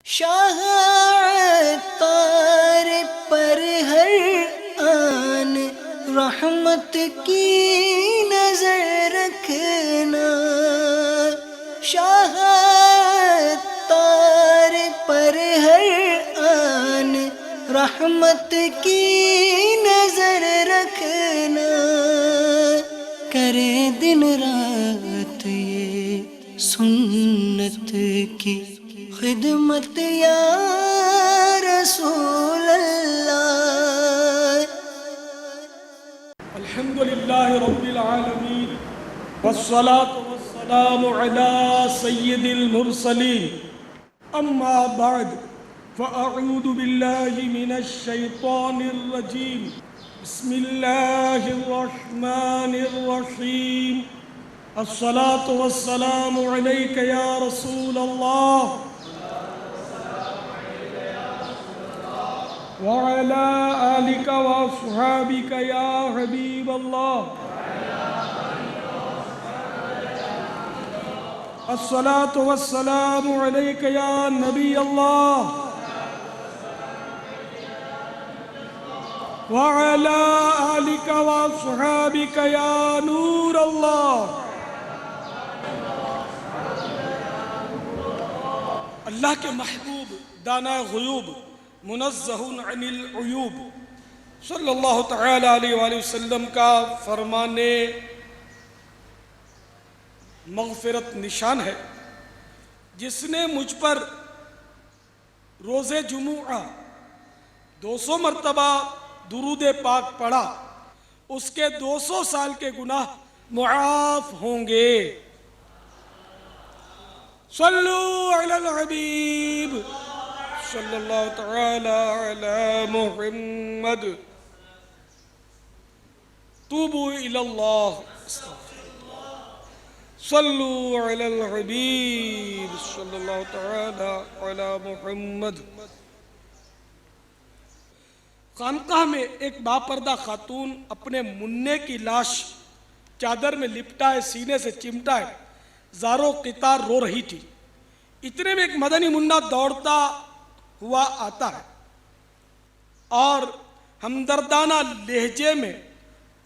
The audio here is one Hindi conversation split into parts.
शाह तार पर हर आन रहमत की नजर रखना। शाह तार पर हर आन रहमत की नजर रखना। करे दिन रात ये सुन्नत की खिदमत या रसूल अल्लाह। अल्हम्दुलिल्लाह रब्बिल आलमीन वस्सलातु वस्सलामु अला सय्यिदिल मुरसलीन अम्मा बाद फ़अऊज़ु बिल्लाहि मिनश शैतानिर रजीम बिस्मिल्लाहिर रहमानिर रहीम अस्सलातु वस्सलामु अलैका या रसूल अल्लाह वअला आलिका व अस्हाबिका या हबीब अल्लाह। अस्सलातु वस्सलामु अलैका या नबी अल्लाह वअला आलिका व अस्हाबिका या नूर अल्लाह। अल्लाह के महबूब दाना गुयूब मुनज़्ज़हुन अनिल उयूब सल्लल्लाहु तआला अलैहि वसल्लम का फरमाने मग़फ़िरत निशान है, जिसने मुझ पर रोज़े जुमुआ 200 मरतबा दुरूद पाक पढ़ा, उसके 200 साल के गुनाह मुआफ़ होंगे। सल्लु अलल हबीब सल्लल्लाहु तआला अला मुहम्मद तूबू इलल्लाह सल्लु अलल हबीब सल्लल्लाहु तआला अला मुहम्मद। खानकाह में एक बापर्दा खातून अपने मुन्ने की लाश चादर में लिपटाए सीने से चिमटाए ज़ारो क़ितार रो रही थी। इतने में एक मदनी मुन्ना दौड़ता हुआ आता है और हमदर्दाना लहजे में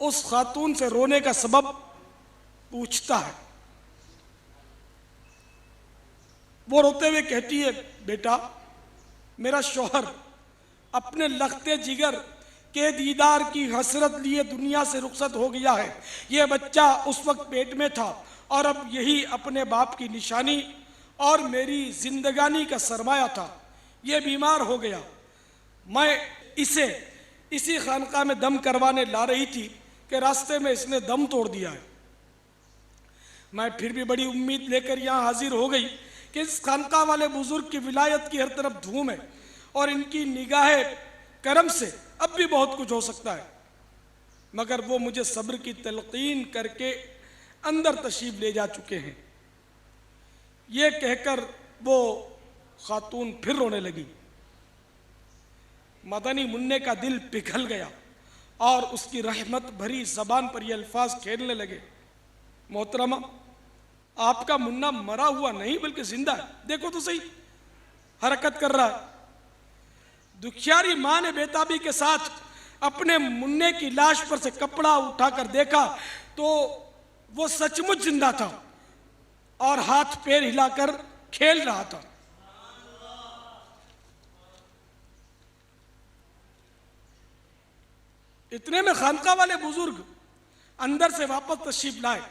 उस खातून से रोने का सबब पूछता है। वो रोते हुए कहती है, बेटा, मेरा शौहर अपने लख्ते जिगर के दीदार की हसरत लिए दुनिया से रुखसत हो गया है। ये बच्चा उस वक्त पेट में था और अब यही अपने बाप की निशानी और मेरी जिंदगानी का सरमाया था। ये बीमार हो गया। मैं इसे इसी खानका में दम करवाने ला रही थी कि रास्ते में इसने दम तोड़ दिया है। मैं फिर भी बड़ी उम्मीद लेकर यहाँ हाजिर हो गई कि इस खानका वाले बुजुर्ग की विलायत की हर तरफ धूम है और इनकी निगाहे करम से अब भी बहुत कुछ हो सकता है। मगर वो मुझे सब्र की तलकीन करके अंदर तशरीफ ले जा चुके हैं। ये कहकर वो खातून फिर रोने लगी। मदनी मुन्ने का दिल पिघल गया और उसकी रहमत भरी जबान पर ये अल्फाज खेलने लगे, मोहतरमा, आपका मुन्ना मरा हुआ नहीं बल्कि जिंदा है। देखो तो सही, हरकत कर रहा है। दुखियारी माँ ने बेताबी के साथ अपने मुन्ने की लाश पर से कपड़ा उठाकर देखा तो वो सचमुच जिंदा था और हाथ पैर हिलाकर खेल रहा था। इतने में खानका वाले बुजुर्ग अंदर से वापस तशरीफ लाए।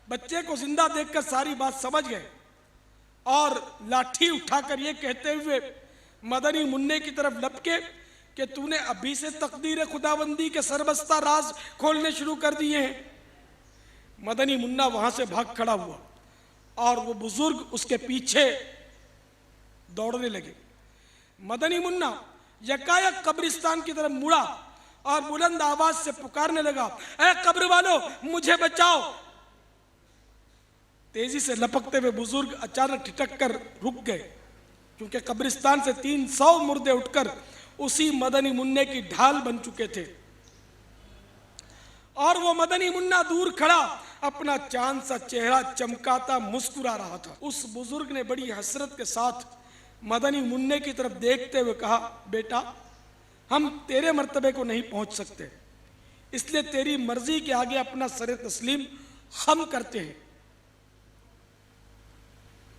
बच्चे को जिंदा देखकर सारी बात समझ गए और लाठी उठाकर ये कहते हुए मदनी मुन्ने की तरफ लपके कि तूने अभी से तकदीर खुदाबंदी के सरबस्ता राज खोलने शुरू कर दिए हैं। मदनी मुन्ना वहां से भाग खड़ा हुआ और वो बुजुर्ग उसके पीछे दौड़ने लगे। मदनी मुन्ना यकायक कब्रिस्तान की तरफ मुड़ा और बुलंद आवाज से पुकारने लगा, ऐ कब्र वालों, मुझे बचाओ। तेजी से लपकते हुए बुजुर्ग अचानक ठिठक कर रुक गए, क्योंकि कब्रिस्तान से 300 मुर्दे उठकर उसी मदनी मुन्ने की ढाल बन चुके थे और वो मदनी मुन्ना दूर खड़ा अपना चांद सा चेहरा चमकाता मुस्कुरा रहा था। उस बुजुर्ग ने बड़ी हसरत के साथ मदनी मुन्ने की तरफ देखते हुए कहा, बेटा हम तेरे मर्तबे को नहीं पहुंच सकते, इसलिए तेरी मर्जी के आगे अपना सर तस्लीम खम करते हैं।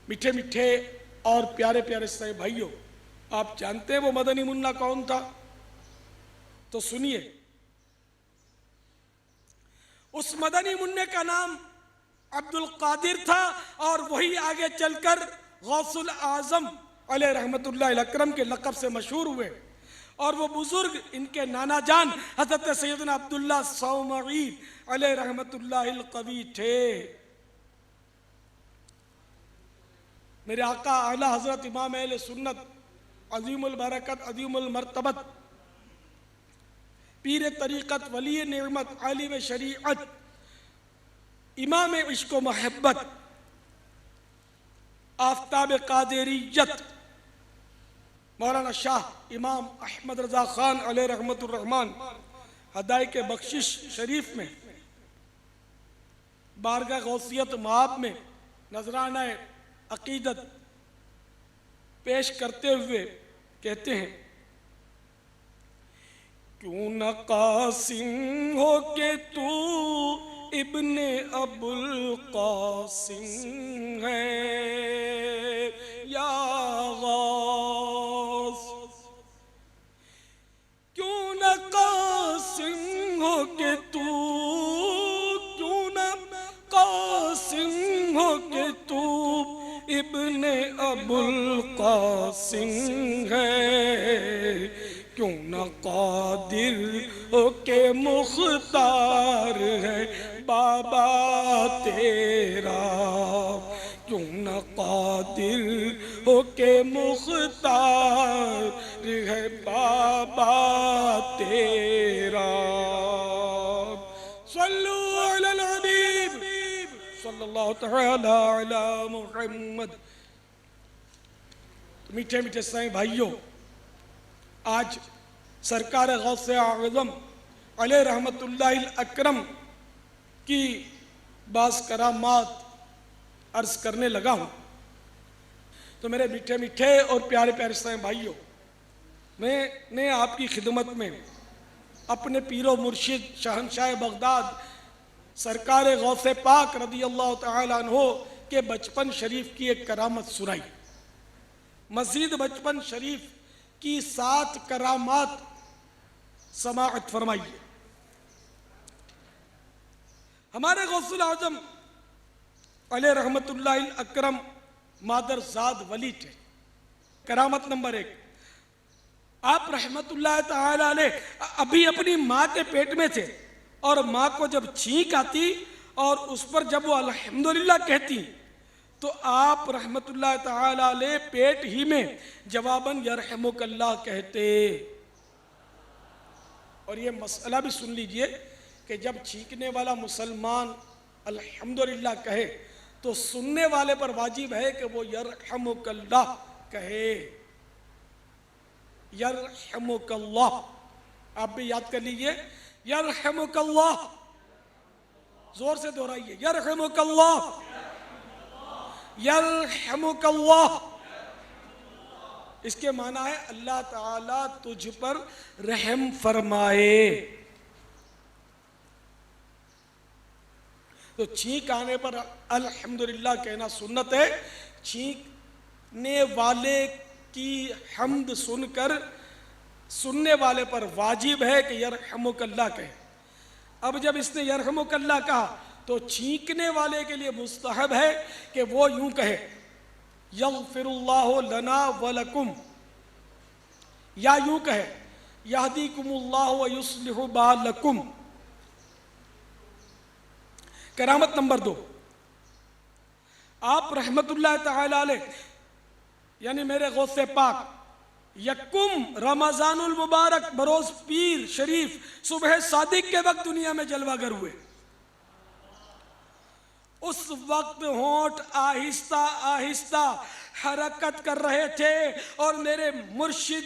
मीठे मीठे और प्यारे प्यारे साहब भाइयों, आप जानते हैं वो मदनी मुन्ना कौन था? तो सुनिए, उस मदनी मुन्ने का नाम अब्दुल कादिर था और वही आगे चलकर गौसुल आजम अलैह रहमतुल्लाह अकरम के लक़ब से मशहूर हुए। और वो बुजुर्ग इनके नाना जान हज़रत सैयदना अब्दुल्ला सौमई अलैह रहमतुल्लाह कवी थे। मेरे आका आला हजरत इमाम अहले सुन्नत अज़ीमुल बरकत अज़ीमुल मर्तबत पीर तरीक़त वली नेमत आलिम शरीअत इमाम इश्क़ व मोहब्बत आफ्ताब कादिरियत मौलाना शाह इमाम अहमद रज़ा ख़ान अलैह रहमतुर रहमान हदायक़ बख्शिश शरीफ में बारगाह गौसियत माब में नजराना अकीदत पेश करते हुए कहते हैं, क्यों न कासिम हो के तू इब्ने अबुल कासिम है या गौस, क्यों न कासिम हो के तू, क्यों न कासिम हो के तू इब्ने अबुल कासिम है, क्यों न कादिर हो के मुख्तार है बाबा तेरा, क्यों न कादिर हो के मुख्तार है बाबा तेरा। सल्लु अलल हबीब सल्लल्लाहु तआला अला मुहम्मद। मीठे मीठे साईं भाइयों, आज सरकार गौसे आज़म अलैह रहमतुल्लाहिल अकरम की बाज़ करामात अर्ज़ करने लगा हूँ। तो मेरे मीठे मीठे और प्यारे प्यारे साईं भाइयों, मैंने आपकी खिदमत में अपने पीरो मुर्शिद शहंशाह बगदाद सरकार गौसे पाक रदी अल्लाह तआला अन्हो के बचपन शरीफ की एक करामत सुनाई। मज़ीद बचपन शरीफ की 7 करामात समाअत फरमाइए। हमारे गौसुल आज़म अलैह रहमतुल्लाहिल अकरम मादरजाद वली थे। करामत नंबर 1, आप रहमतुल्लाह तआला अलैह अभी अपनी माँ के पेट में थे और माँ को जब छींक आती और उस पर जब वो अल्हम्दुलिल्लाह कहती तो आप रहमतुल्लाह तआला अलैह पेट ही में जवाबन यरहमुकल्लाह कहते। और ये मसला भी सुन लीजिए कि जब छींकने वाला मुसलमान अल्हम्दुलिल्लाह कहे तो सुनने वाले पर वाजिब है कि वो यरहमुकल्लाह कहे, यरहमुकल्लाह। आप भी याद कर लीजिए, यरहमुकल्लाह, जोर से दोहराइए, यरहमुकल्लाह यरहमुकल्लाह। इसके माना है अल्लाह ताला तुझ पर रहम फरमाए। तो छींक आने पर अल्हम्दुलिल्लाह कहना सुन्नत है। छींकने वाले की हम्द सुनकर सुनने वाले पर वाजिब है कि यरहमुकल्लाह कहे। अब जब इसने यरहमुकल्लाह कहा तो छींकने वाले के लिए मुस्तहब है कि वो यूं कहे, यग़फिरुल्लाहु लना व लकुम, या यूं कहे, यहदीकुमुल्लाहु व युस्लिहु बालकुम। करामत नंबर 2, आप रहमतुल्लाह तआला अलैह यानी मेरे गौसे पाक यकुम रमजानुल मुबारक बरोज पीर शरीफ सुबह सादिक के वक्त दुनिया में जलवागर हुए। उस वक्त होंठ आहिस्ता आहिस्ता हरकत कर रहे थे और मेरे मुर्शिद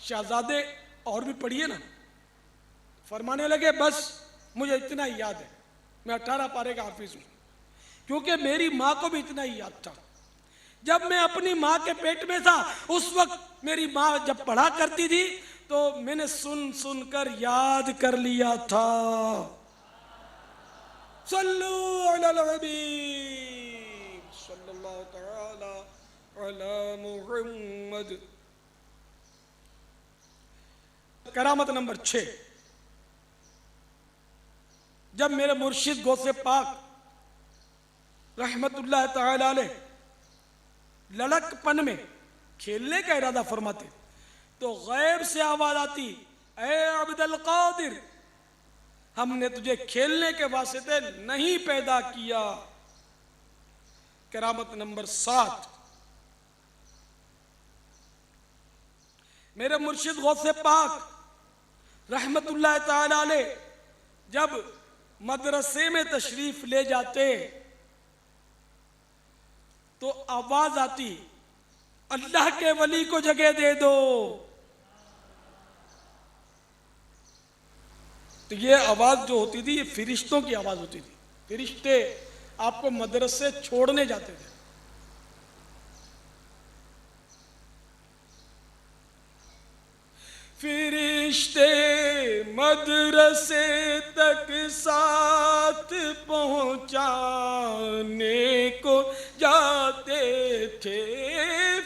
शहजादे और भी पढ़िए ना। फरमाने लगे बस मुझे इतना ही याद है, मैं 18 पारे का हाफिज हूं, क्योंकि मेरी माँ को भी इतना ही याद था। जब मैं अपनी माँ के पेट में था उस वक्त मेरी माँ जब पढ़ा करती थी तो मैंने सुन सुनकर याद कर लिया था। सल्लु अलल हबीब सल्लल्लाहु तआला अला मुहम्मद। करामत नंबर 6, जब मेरे मुर्शिद गौसे पाक रहमतुल्लाह तआला अलैह लड़कपन में खेलने का इरादा फरमाते तो गैब से आवाज आती, ऐ अब्दुल कादिर, हमने तुझे खेलने के वास्ते नहीं पैदा किया। करामत नंबर 7, मेरे मुर्शिद गौसे पाक रहमतुल्लाह तआला अलैह जब मदरसे में तशरीफ ले जाते तो आवाज आती, अल्लाह के वली को जगह दे दो। तो ये आवाज जो होती थी ये फिरिश्तों की आवाज होती थी। फिरिश्ते आपको मदरसे छोड़ने जाते थे। फिरिश्ते मदरसे तक साथ पहुंचाने को जाते थे।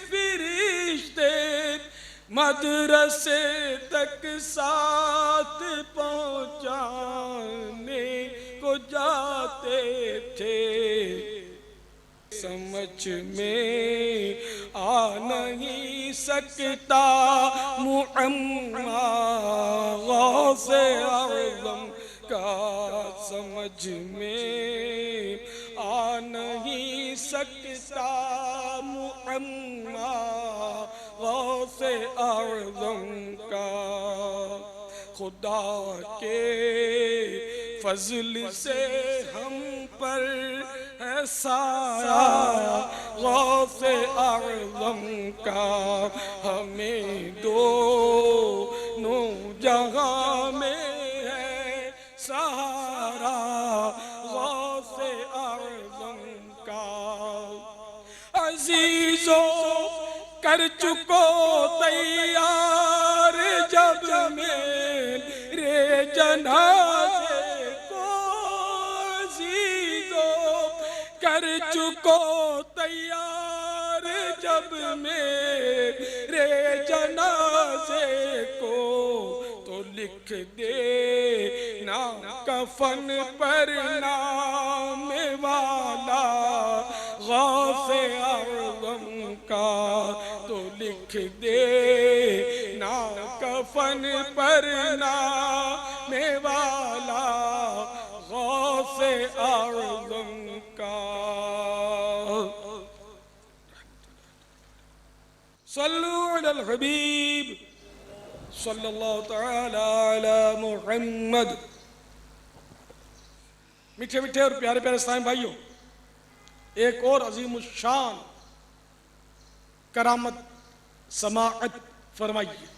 फिरिश्ते मदरसे तक साथ पहुंचाने को जाते थे। समझ में आ नहीं सकता मुअम्मा गौसे आज़म का, समझ में आ नहीं सकता मुअम्मा गौसे आज़म का। खुदा के फजल से हम पर है साया गौसे आज़म का। हमें दोनों जहां में है सहारा गौसे आज़म का। अजीजों कर चुको तैयार जब मेरे जनाजे को, अजीजों कर चुको तैयार जब मेरे जनाजे को, तो लिख दे ना कफन पर नाम वाला गौसे आज़म का। तो लिख दे ना कफन पर नाम वाला गौसे आज़म का। सल्लु अलल हबीब सल्लल्लाहु तआला अला मुहम्मद। मीठे मीठे और प्यारे प्यारे इस्लामी भाइयों, एक और अजीम शान करामत समाअत फरमाइए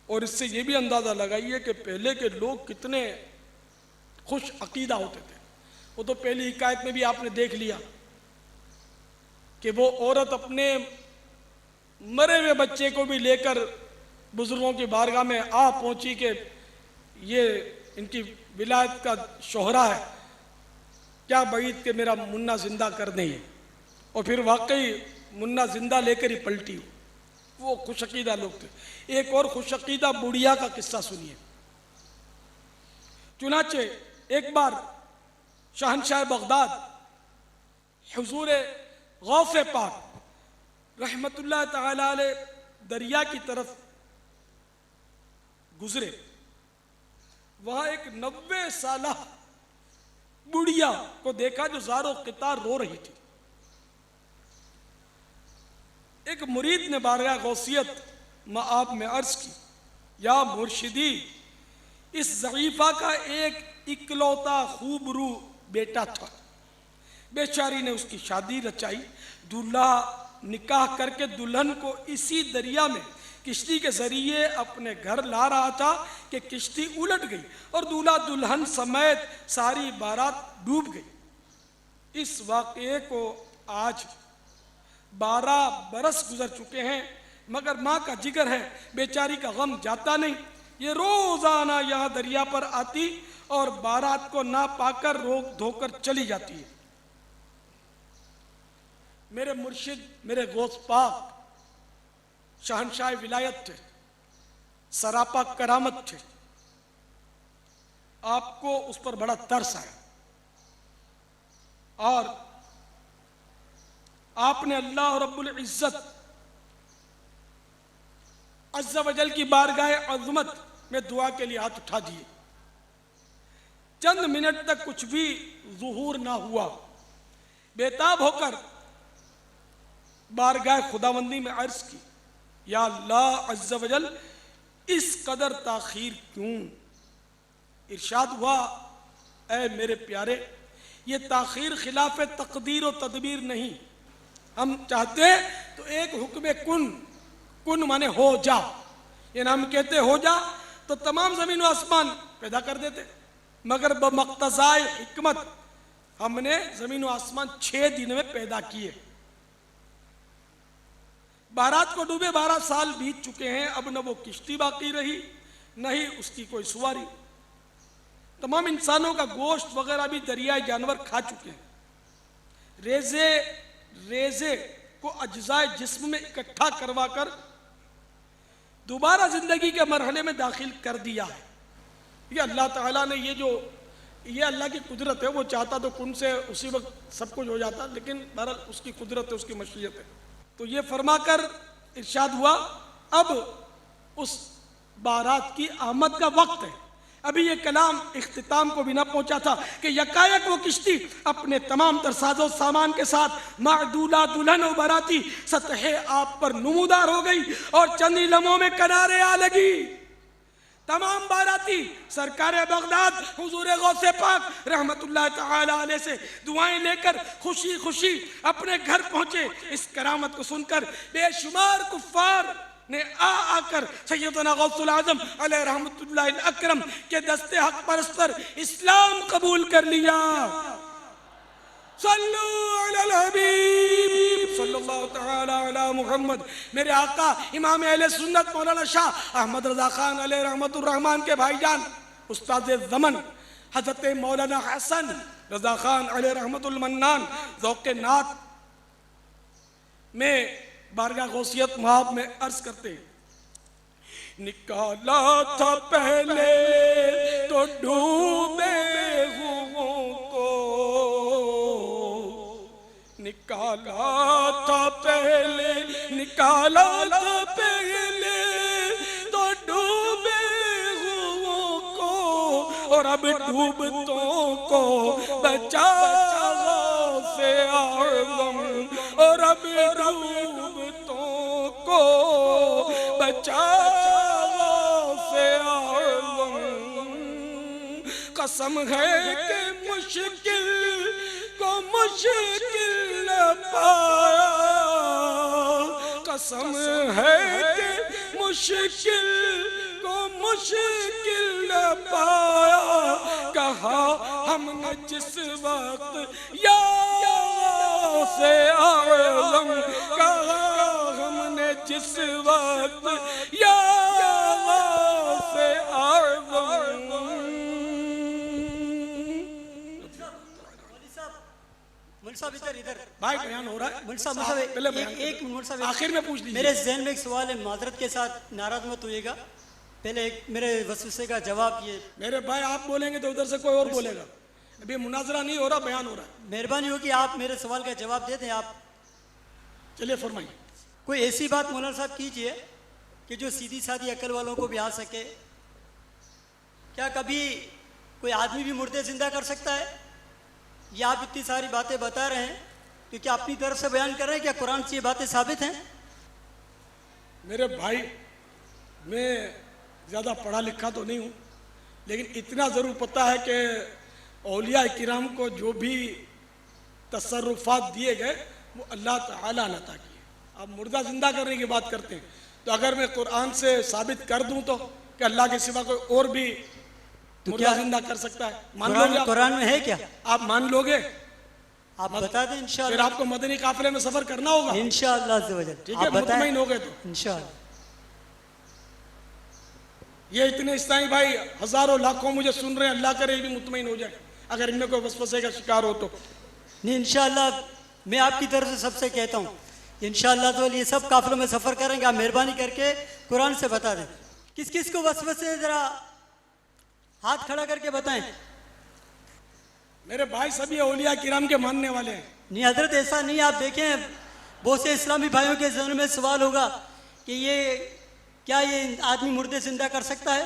और इससे ये भी अंदाजा लगाइए कि पहले के लोग कितने खुश अकीदा होते थे। वो तो पहली हिकायत में भी आपने देख लिया कि वो औरत अपने मरे हुए बच्चे को भी लेकर बुजुर्गों की बारगाह में आ पहुंची कि ये इनकी विलायत का शोहरा है, क्या बैद के मेरा मुन्ना जिंदा कर दें। और फिर वाकई मुन्ना जिंदा लेकर ही पलटी। वो खुशअकीदा लोग थे। एक और खुशअकीदा बुढ़िया का किस्सा सुनिए। चुनाचे एक बार शहनशाह बगदाद हुजूर गौसे पाक रहमतुल्लाह तआला अलैह दरिया की तरफ गुजरे। वहां एक 90 साला बुढ़िया को देखा जो ज़ारो क़ितार रो रही थी। एक मुरीद ने बारगाह गौसियत मआब में अर्ज की, या मुर्शिदी, इस ज़ईफ़ा का एक इकलौता खूबरू बेटा था। बेचारी ने उसकी शादी रचाई, दूल्हा निकाह करके दुल्हन को इसी दरिया में किश्ती के जरिए अपने घर ला रहा था कि किश्ती उलट गई और दूल्हा दुल्हन समेत सारी बारात डूब गई। इस वाक़ये को आज 12 बरस गुजर चुके हैं, मगर माँ का जिगर है, बेचारी का गम जाता नहीं। ये रोजाना यहाँ दरिया पर आती और बारात को ना पाकर रोक धोकर चली जाती है। मेरे मुर्शिद, मेरे गौस पाक शहनशाह विलायत थे, सरापा करामत थे। आपको उस पर बड़ा तरस आया और आपने अल्लाह रब्बुल इज्जत अज़्ज़ा वजल की बारगाह अज़मत में दुआ के लिए हाथ उठा दिए। चंद मिनट तक कुछ भी ज़ुहूर ना हुआ। बेताब होकर बारगाह खुदावंदी में अर्ज की, या अल्लाह अज़्ज़ा वजल, इस कदर ताखीर क्यों? इरशाद हुआ, ऐ मेरे प्यारे, ये ताखीर खिलाफ तकदीर और तदबीर नहीं। हम चाहते हैं तो एक हुक्म कुन माने हो जा, ये नाम कहते हो जा तो तमाम जमीन और आसमान पैदा कर देते, मगर बमक्तज़ाए हिकमत हमने जमीन और आसमान 6 दिन में पैदा किए। बारात को डूबे 12 साल बीत चुके हैं, अब न वो किश्ती बाकी रही न ही उसकी कोई सवारी। तमाम इंसानों का गोश्त वगैरह भी दरियाई जानवर खा चुके हैं। रेजे को अज्जाए जिस्म में इकट्ठा करवा कर दोबारा जिंदगी के मरहले में दाखिल कर दिया है। ये अल्लाह ताला ने ये अल्लाह की कुदरत है। वो चाहता तो कुन से उसी वक्त सब कुछ हो जाता, लेकिन बहरहाल उसकी कुदरत है, उसकी मशीयत है। तो ये फरमाकर इरशाद हुआ, अब उस बारात की आमद का वक्त है। अभी ये कलाम इख्तिताम को भी ना पहुंचा था कि यकायक वो किश्ती अपने तमाम तर साजो सामान के साथ मादूला दुल्हन और बाराती सतह आप पर नुमूदार हो गई और चंद ही लम्हों में किनारे आ लगी। तमाम बाराती सरकार बगदाद हुजूर गौसे पाक रहमतुल्लाह तआला अलैह से दुआएं लेकर खुशी खुशी अपने घर पहुंचे। इस करामत को सुनकर बेशुमार कुफ्फार ने आकर सैयदना गौसुल आजम अलैहि रहमतुल्लाह अकरम के दस्ते हक परस्त पर इस्लाम कबूल कर लिया। सल्लु अलल हबीब सल्लल्लाहु तआला अला मुहम्मद। मेरे आका इमाम अहले सुन्नत मौलाना शाह अहमद रजा खान अलैहि रहमतुर रहमान के भाईजान उस्ताद ज़मन हजरत मौलाना हसन रजा खान अलैहि रहमतुल मन्नान ज़ौक़ नात में बारगाह गौसियत महाब में अर्ज करते हैं, निकाला था पहले तो डूबे हुओं को, निकाला था पहले तो डूबे हुओं को, और अब डूबतों को बचा से आज़म, और अब डूबतों को बचा से आज़म। कसम है कि मुश्किल को मुश्किल न पाया, कसम है कि मुश्किल को मुश्किल न पाया। कहा हमने जिस वक्त या से आज़म, कहा हमने जिस वक्त या से आज़म। इधर भाई बयान हो रहा है। पहले एक मिनट आखिर में पूछ लीजिए। मेरे ज़हन में एक सवाल है, माजरत के साथ नाराज मत होइएगा। पहले एक मेरे वसवसे का जवाब ये। मेरे भाई आप बोलेंगे तो उधर से कोई और बोलेगा। अभी मुनाजरा नहीं हो रहा, बयान हो रहा है। मेहरबानी हो कि आप मेरे सवाल का जवाब दे दें। आप चलिए फरमाइए। कोई ऐसी बात मौलाना साहब कीजिए कि जो सीधी सादी अकल वालों को भी आ सके। क्या कभी कोई आदमी भी मुर्दे जिंदा कर सकता है? या आप इतनी सारी बातें बता रहे हैं कि क्या अपनी तरफ से बयान कर रहे हैं? क्या कुरान से ये बातें साबित हैं? मेरे भाई, मैं ज़्यादा पढ़ा लिखा तो नहीं हूँ, लेकिन इतना ज़रूर पता है कि औलिया किराम को जो भी तसर्रुफात दिए गए वो अल्लाह ताला ने अता किए। आप मुर्दा जिंदा करने की बात करते हैं, तो अगर मैं कुरान से साबित कर दूं तो कि अल्लाह के सिवा कोई और भी मुर्दा जिंदा कर सकता है, मान लोगे आप? कुरान में है क्या? आप मान लोगे? आप बता दें फिर इंशाअल्लाह। आपको मदनी काफिले में सफर करना होगा, इंशाअल्लाह अज़्ज़ व जल। ठीक है? आप बताएं मुतमईन हो गए तो इंशाअल्लाह। ये इतने इस्लामी भाई हजारों लाखों मुझे सुन रहे हैं, अल्लाह करे ये भी मुतमईन हो जाए अगर इनमें कोई वसवसे का शिकार हो तो। नहीं इंशाअल्लाह मैं आपकी तरफ से सबसे कहता हूँ इंशाअल्लाह तो ये सब काफिलों में सफर करेंगे। आप मेहरबानी करके कुरान से बता दें किस किस को वसवसे, जरा हाथ खड़ा करके बताएं। मेरे भाई सभी औलिया किराम के मानने वाले हैं। नहीं हजरत ऐसा नहीं, आप देखें बहुत से इस्लामी भाइयों के जहन में सवाल होगा कि ये क्या ये आदमी मुर्दे जिंदा कर सकता है?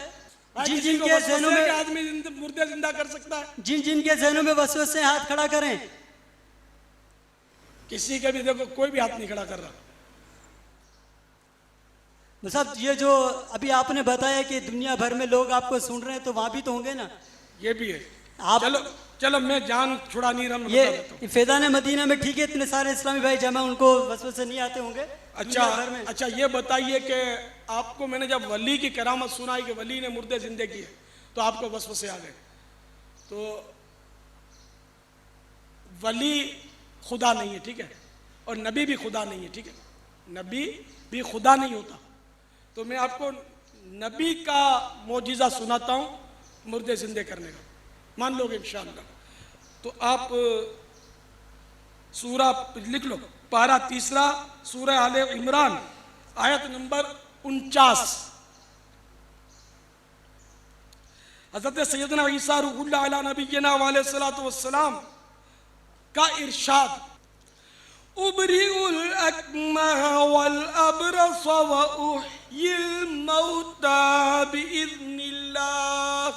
भाई जिन किसी जिन को के वसवसे जहनों है में कि आदमी मुर्दे जिंदा कर सकता है, जिन जिन के जहनों में वसवसे हैं, हाथ खड़ा करें। किसी के भी देखो कोई भी हाथ नहीं खड़ा कर रहा। साहब ये जो अभी आपने बताया कि दुनिया भर में लोग आपको सुन रहे हैं, तो वहां भी तो होंगे ना? ये भी है। आप चलो चलो मैं जान छुड़ा नहीं रहा, मैं ये बता देता हूँ। फैजान मदीना में ठीक है इतने सारे इस्लामी भाई जमा, उनको वसवसे नहीं आते होंगे अच्छा दुनिया भर में? अच्छा, ये बताइए कि आपको मैंने जब वली की करामत सुनाई कि वली ने मुर्दे जिंदे किए तो आपको वसवसे आ गए। तो वली खुदा नहीं है, ठीक है, और नबी भी खुदा नहीं है, ठीक है, नबी भी खुदा नहीं होता। तो मैं आपको नबी का मोजिज़ा सुनाता हूँ मुर्दे जिंदे करने का, मान लोगे इंशाअल्लाह। तो आप सूरा लिख लो, पारा 3 सूरह आले इमरान आयत नंबर 49। हज़रत सैयदना ईसा रूहुल्लाह अला नबीना व अलैहिस्सलातु वस्सलाम का इरशाद, उबरिउल अकमह वल अबरस व उहयिल मौता बिइज़्निल्लाह।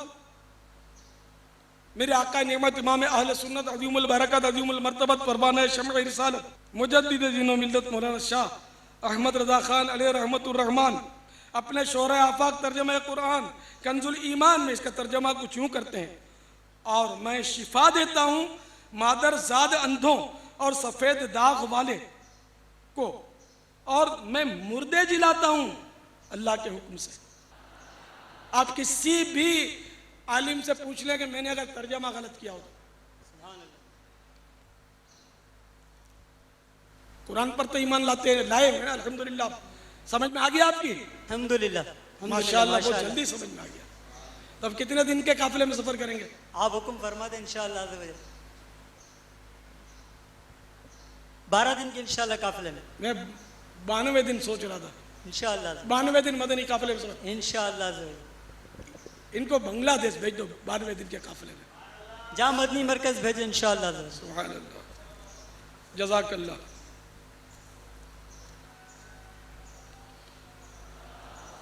मेरे आका नेमत इमाम अहले सुन्नत अज़ीमुल बरकत अज़ीमुल मर्तबत परवाना शम्अ रिसालत मुजद्दिद दीन व मिल्लत मौलाना शाह अहमद रज़ा खान अलैहि रहमतुर रहमान अपने शोरा आफाक तर्जमा कुरान कंजुल ईमान में इसका तर्जमा कुछ यूँ करते हैं, और मैं शिफा देता हूँ मादर ज़ाद अंधों और सफ़ेद दाग वाले को, और मैं मुर्दे जिलाता हूँ अल्लाह के हुक्म से। आप किसी भी आलिम से पूछ लें कि मैंने अगर तर्जमा गलत किया हो तो। कुरान पर तो ईमान लाए हैं ना, अल्हम्दुलिल्लाह। समझ में आ गया आपकी? अल्हम्दुलिल्लाह माशाअल्लाह, बहुत जल्दी समझ में आ गया। तो अब कितने दिन के काफिले में सफर करेंगे? आप हुक्म फरमा दें इंशाअल्लाह। 12 दिन के इंशाअल्लाह काफिले में। मैं 92 दिन सोच रहा था, इंशाअल्लाह 92 दिन मदनी काफिले में सफर। इंशाअल्लाह इनको बांग्लादेश भेज दो 92 दिन के काफिले में। जहाँ मदनी मरकज भेजे इंशाअल्लाह। सुभान अल्लाह, जज़ाकल्लाह।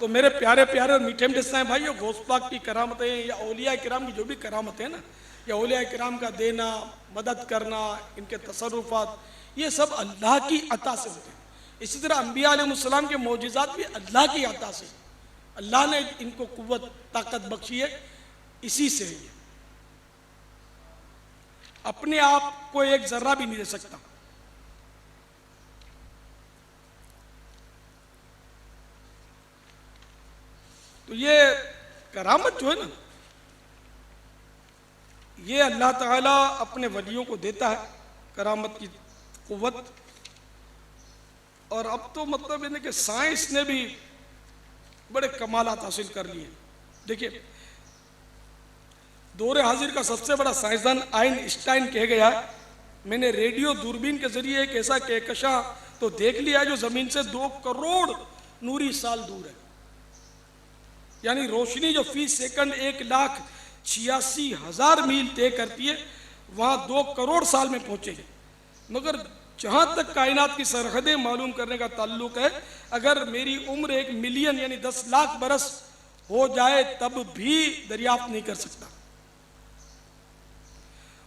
तो मेरे प्यारे प्यारे और मीठे मीठे साईं भाइयों, गौस पाक की करामतें या औलिया किराम की जो भी करामतें हैं ना, या औलिया किराम का देना, मदद करना, इनके तसर्रुफात, ये सब अल्लाह की अता से होते हैं। इसी तरह अंबिया अलैहिस्सलाम के मौजिज़ात भी अल्लाह की अता से, अल्लाह ने इनको कुव्वत ताकत बख्शी है, इसी से है। ये अपने आप को एक जर्रा भी नहीं दे सकता। तो ये करामत जो है ना, ये अल्लाह ताला अपने वलियों को देता है, करामत की कुव्वत। और अब तो मतलब है कि साइंस ने भी बड़े कमालात हासिल कर लिए। देखिए, दौरे हाजिर का सबसे बड़ा साइंसदान आइंस्टाइन कह गया, मैंने रेडियो दूरबीन के जरिए एक ऐसा कहकशा तो देख लिया जो जमीन से 2 करोड़ नूरी साल दूर है। यानी रोशनी जो फी सेकंड 1,86,000 मील तय करती है, वहां 2 करोड़ साल में पहुंचेगी। मगर जहां तक कायनात की सरहदें मालूम करने का ताल्लुक है, अगर मेरी उम्र 1 मिलियन यानी 10 लाख बरस हो जाए तब भी दरियाफ्त नहीं कर सकता।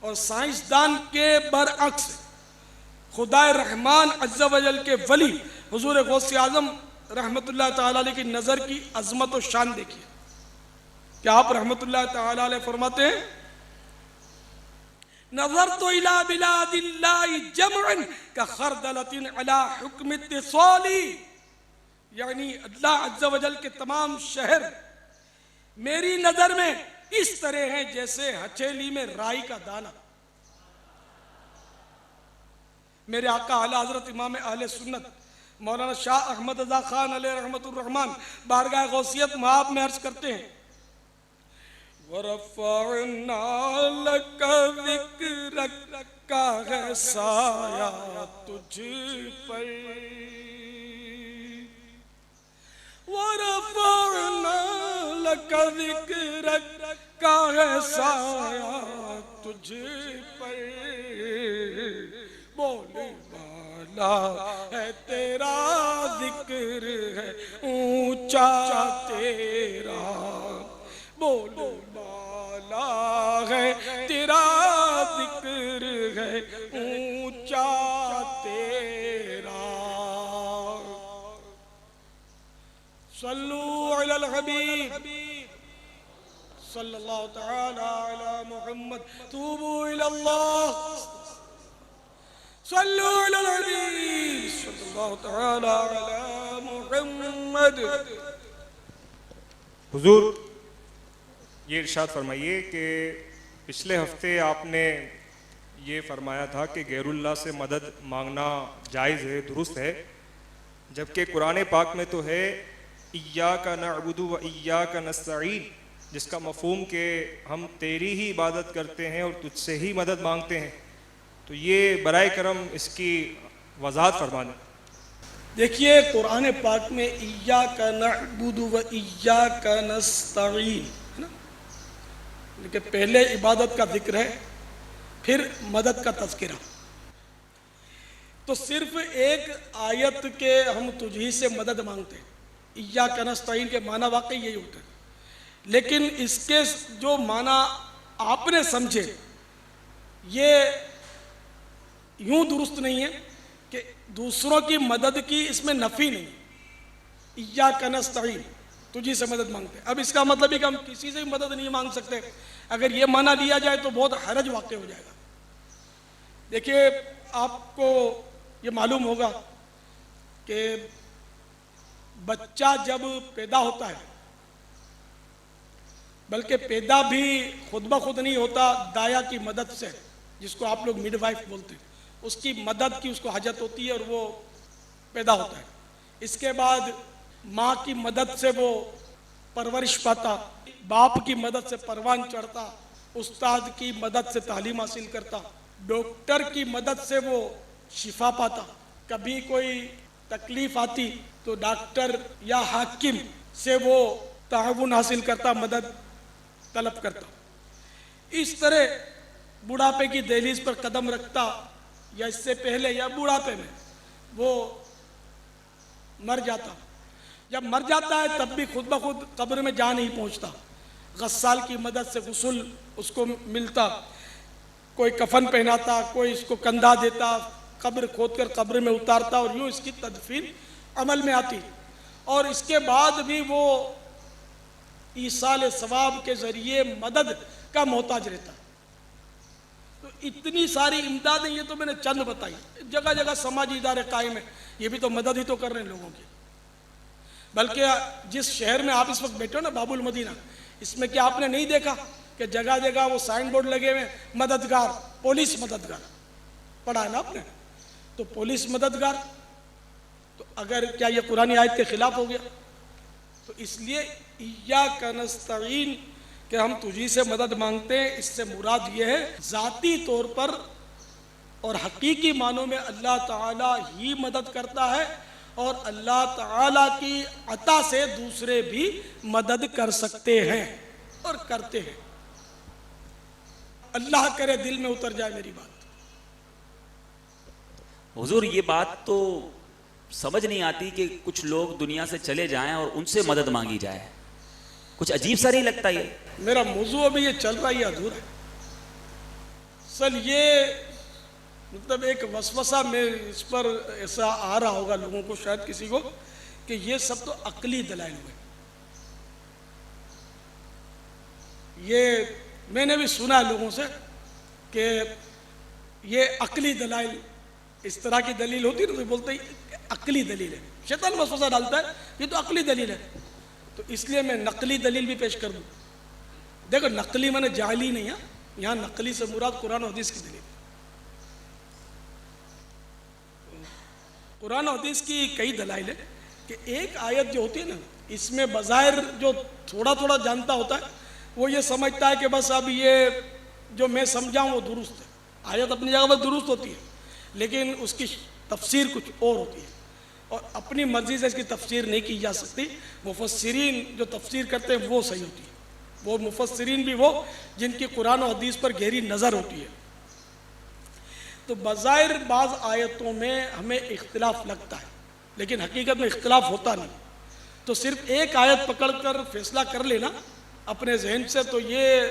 और साइंसदान के बरअक्स खुदा रहमान अज़्ज़ा वजल के वली हुजूर गौसे आज़म रहमतुल्लाह ताला अलैह की नज़र की अज़मत और शान देखिए। क्या आप रहमतुल्लाह ताला अलैह फरमाते हैं, नजर तो इला बिलादिल्लाहि जमअन का खरदलतिन अला हुक्म इत्तिसाली, यानी अल्लाह अज़्ज़ा वजल के तमाम शहर मेरी नजर में इस तरह हैं जैसे हथेली में राई का दाना। मेरे आका आला हजरत इमाम अहले सुन्नत मौलाना शाह अहमद रज़ा खान अलैहि रहमतुर रहमान बारगाह गौसियत महाब में अर्ज करते हैं, वरफ़अना लका ज़िक्रक का है साया तुझ पर, वरफ़अना लका ज़िक्रक का है साया तुझ पर, बोले वाला है तेरा जिक्र है ऊंचा तेरा, बोले वाला है तेरा जिक्र है ऊंचा तेरा। सल्लू अलल हबीब सल्लल्लाहु तआला अला मुहम्मद, तूबू इलल्लाह, सल्लू अलल हबीब सल्लल्लाहु तआला अला मुहम्मद। हुजूर, ये इरशाद फरमाइए कि पिछले हफ्ते आपने ये फरमाया था कि गैरुल्लाह से मदद मांगना जायज़ है, दुरुस्त है, जबकि कुरान पाक में तो है इय्याका नअबुदु व इय्याका नस्तईन, जिसका मफ़हूम कि हम तेरी ही इबादत करते हैं और तुझसे ही मदद मांगते हैं। तो ये बराए करम इसकी वज़ाहत फरमा दें। देखिए कुरान पाक में इय्याका नअबुदु व इय्याका नस्तईन है ना, लेकिन पहले इबादत का जिक्र है, फिर मदद का तज़किरा। तो सिर्फ एक आयत के हम तुझी से मदद मांगते हैं, इय्याका नस्तईन के माना वाकई यही होता है, लेकिन इसके जो माना आपने समझे ये यूं दुरुस्त नहीं है कि दूसरों की मदद की इसमें नफ़ी नहीं, इय्याका नस्तईन तुझी से मदद मांगते हैं। अब इसका मतलब है कि हम किसी से भी मदद नहीं मांग सकते, अगर ये माना लिया जाए तो बहुत हरज वाक़ई हो जाएगा। देखिए आपको ये मालूम होगा कि बच्चा जब पैदा होता है, बल्कि पैदा भी खुद ब खुद नहीं होता, दाया की मदद से, जिसको आप लोग मिडवाइफ बोलते हैं, उसकी मदद की उसको हाजत होती है और वो पैदा होता है। इसके बाद माँ की मदद से वो परवरिश पाता, बाप की मदद से परवान चढ़ता, उस्ताद की मदद से तालीम हासिल करता, डॉक्टर की मदद से वो शिफा पाता, कभी कोई तकलीफ आती तो डॉक्टर या हाकिम से वो ताउन हासिल करता, मदद तलब करता। इस तरह बुढ़ापे की दहलीज पर कदम रखता या इससे पहले या बुढ़ापे में वो मर जाता। जब मर जाता है तब भी खुद ब खुद कब्र में जा नहीं पहुंचता, गस्साल की मदद से गुस्ल उसको मिलता, कोई कफन पहनाता, कोई इसको कंधा देता, कब्र खोदकर कब्र में उतारता और यूँ इसकी तदफीन अमल में आती। और इसके बाद भी वो ईसाल सवाब के ज़रिए मदद का मोहताज रहता। तो इतनी सारी इमदादें, ये तो मैंने चंद बताई, जगह जगह समाजी इदारे कायम है, ये भी तो मदद ही तो कर रहे हैं लोगों की। बल्कि जिस शहर में आप इस वक्त बैठे हो ना, बाबुल मदीना, इसमें क्या आपने नहीं देखा कि जगह जगह वो साइन बोर्ड लगे हुए, मददगार, पुलिस मददगार, पढ़ा है ना आपने? तो पुलिस मददगार, तो अगर क्या ये कुरानी आयत के खिलाफ हो गया? तो इसलिए इय्याका नस्तईन कि हम तुझी से मदद मांगते हैं, इससे मुराद ये है ज़ाती तौर पर और हकीकी मानों में अल्लाह ताला ही मदद करता है, और अल्लाह ताला की अता से दूसरे भी मदद कर सकते हैं और करते हैं। अल्लाह करे दिल में उतर जाए मेरी बात। हुजूर, ये बात तो समझ नहीं आती कि कुछ लोग दुनिया से चले जाएं और उनसे मदद मांगी जाए, कुछ अजीब सा नहीं लगता? ये मेरा मौजू अभी ये चल रहा है, अधूरा है। सल ये मतलब एक वसवसा में इस पर ऐसा आ रहा होगा लोगों को, शायद किसी को, कि ये सब तो अक्ली दलाइल हुए। ये मैंने भी सुना है लोगों से कि ये अकली दलाइल, इस तरह की दलील होती है ना, तो बोलते हैं अकली दलील है, शैतान वसवसा डालता है ये तो अकली दलील है, तो इसलिए मैं नकली दलील भी पेश कर दूँ। देखो नकली माने जाली नहीं है, यहाँ नकली से मुराद कुरान और हदीस की दलील। कुरान और हदीस की कई दलाइल है कि एक आयत जो होती है ना, इसमें बज़ाहिर जो थोड़ा थोड़ा जानता होता है वो ये समझता है कि बस अब ये जो मैं समझाऊँ वो दुरुस्त है। आयत अपनी जगह पर दुरुस्त होती है, लेकिन उसकी तफसीर कुछ और होती है, और अपनी मर्जी से इसकी तफसीर नहीं की जा सकती। मुफस्सिरीन जो तफसीर करते हैं वो सही होती है, वो मुफस्सिरीन भी वो जिनकी कुरान और हदीस पर गहरी नज़र होती है। तो बज़ाहिर बाज़ आयतों में हमें इख्तिलाफ लगता है, लेकिन हकीकत में इख्तिलाफ होता नहीं। तो सिर्फ एक आयत पकड़ कर फैसला कर लेना अपने जहन से, तो ये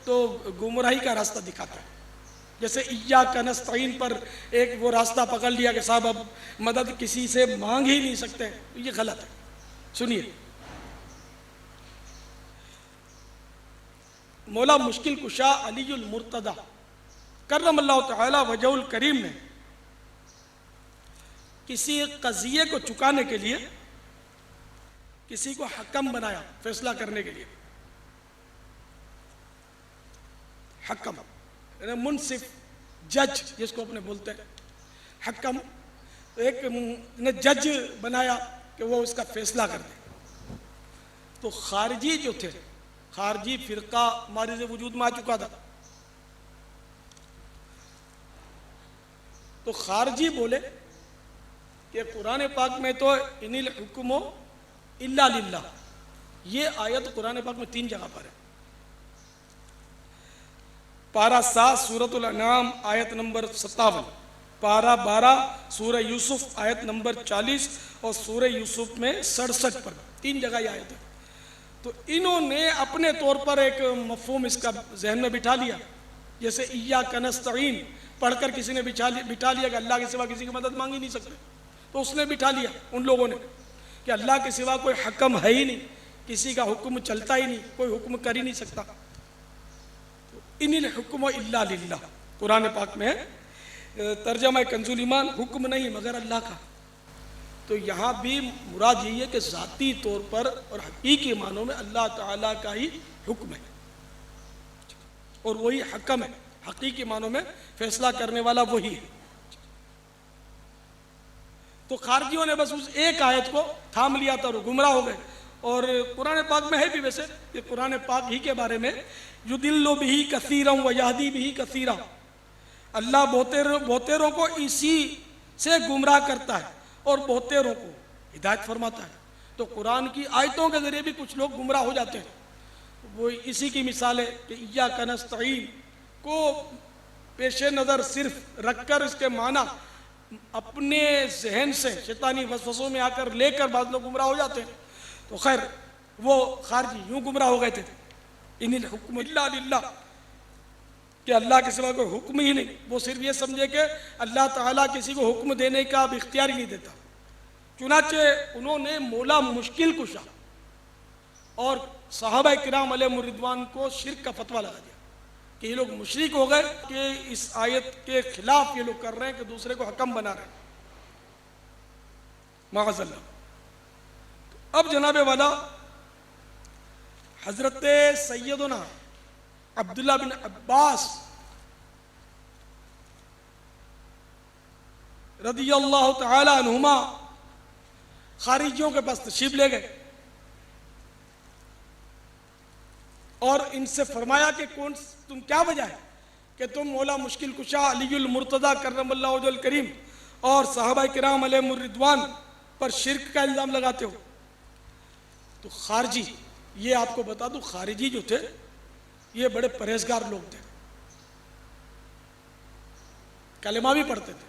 तो गुमराही का रास्ता दिखाता है। जैसे इय्याका नस्तईन पर एक वो रास्ता पकड़ लिया कि साहब अब मदद किसी से मांग ही नहीं सकते, तो ये गलत है। सुनिए, मौला मुश्किल कुशा अलीउल मुर्तदा करमल्लाहु तआला वजहुल करीम ने किसी कज़िये को चुकाने के लिए किसी को हकम बनाया, फैसला करने के लिए। हकम यानी मुनसिफ, जज जिसको अपने बोलते हैं, हकम। तो एक ने जज बनाया कि वो उसका फैसला कर दे। तो खारजी जो थे, खारजी फिरका हमारे से वजूद में आ चुका था, तो खारजी बोले कि कुरान पाक में तो इनिल हुक्मो इल्ला लिल्लाह, ये आयत कुरान पाक में 3 जगह पर है। पारा 7 सूरतुल अनाम आयत नंबर 57, पारा 12 सूरह यूसुफ आयत नंबर 40 और सूरह यूसुफ में 67 पर 3 जगह ये आयत है। तो इन्होंने अपने तौर पर एक मफहूम इसका जहन में बिठा लिया, जैसे इय्याका नस्तईन पढ़कर किसी ने बिठा लिया कि अल्लाह के सिवा किसी की मदद मांग ही नहीं सकते, तो उसने बिठा लिया उन लोगों ने कि अल्लाह के सिवा कोई हकम है ही नहीं, किसी का हुक्म चलता ही नहीं, कोई हुक्म कर ही नहीं सकता। तो इनिल हुक्म इल्ला लिल्लाह कुरान पाक में है, तर्जमा कंजुल ईमान, हुक्म नहीं मगर अल्लाह का। तो यहाँ भी मुराद यही है कि ज़ाती तौर पर और हकीकी मानों में अल्लाह ताला का ही हुक्म है और वही हकम है, हकीकी मानों में फैसला करने वाला वही है। तो खारजियों ने बस उस एक आयत को थाम लिया था और गुमराह हो गए। और कुरान पाक में है भी वैसे, ये कुरान पाक ही के बारे में, युदिल्लु बिही कसीरा व यहदी बिही कसीरा, अल्लाह बहुतेरों को इसी से गुमराह करता है और बहुतेरों को हिदायत फरमाता है। तो कुरान की आयतों के ज़रिए भी कुछ लोग गुमराह हो जाते हैं। वो इसी की मिसाल है कि इय्याका नस्तईन को पेश नज़र सिर्फ रखकर इसके माना अपने जहन से शैतानी वसवसों में आकर लेकर बाद लोग गुमराह हो जाते हैं। तो खैर वो खारजी यूं गुमराह हो गए थे, इनिल हुक्म इल्ला लिल्लाह, कि अल्लाह के सिवा कोई हुक्म ही नहीं। वो सिर्फ ये समझे कि अल्लाह ताला किसी को हुक्म देने का अब इख्तियार ही नहीं देता। चुनाचे उन्होंने मौला मुश्किल कुशा और सहाबा किराम अलैहिम रिदवान को शिर्क का फतवा लगा दिया कि ये लोग मुशरिक हो गए, कि इस आयत के खिलाफ ये लोग कर रहे हैं कि दूसरे को हकम बना रहे हैं, माअज़ल्लाह। तो अब जनाबे वाला हजरत सैयदना अब्दुल्ला बिन अब्बास रदियल्लाहु तआला अन्हुमा खारिजियों के पास तशरीफ ले गए और इनसे फरमाया कि तुम क्या वजह है कि तुम मौला मुश्किल कुशा अलीउल मुर्तदा करमल्लाहु वजहुल करीम और सहाबा किराम अलैहिम रिदवान पर शिर्क का इल्ज़ाम लगाते हो। तो खारजी, ये आपको बता दूं, खारिजी जो थे ये बड़े परहेजगार लोग थे, कलेमा भी पढ़ते थे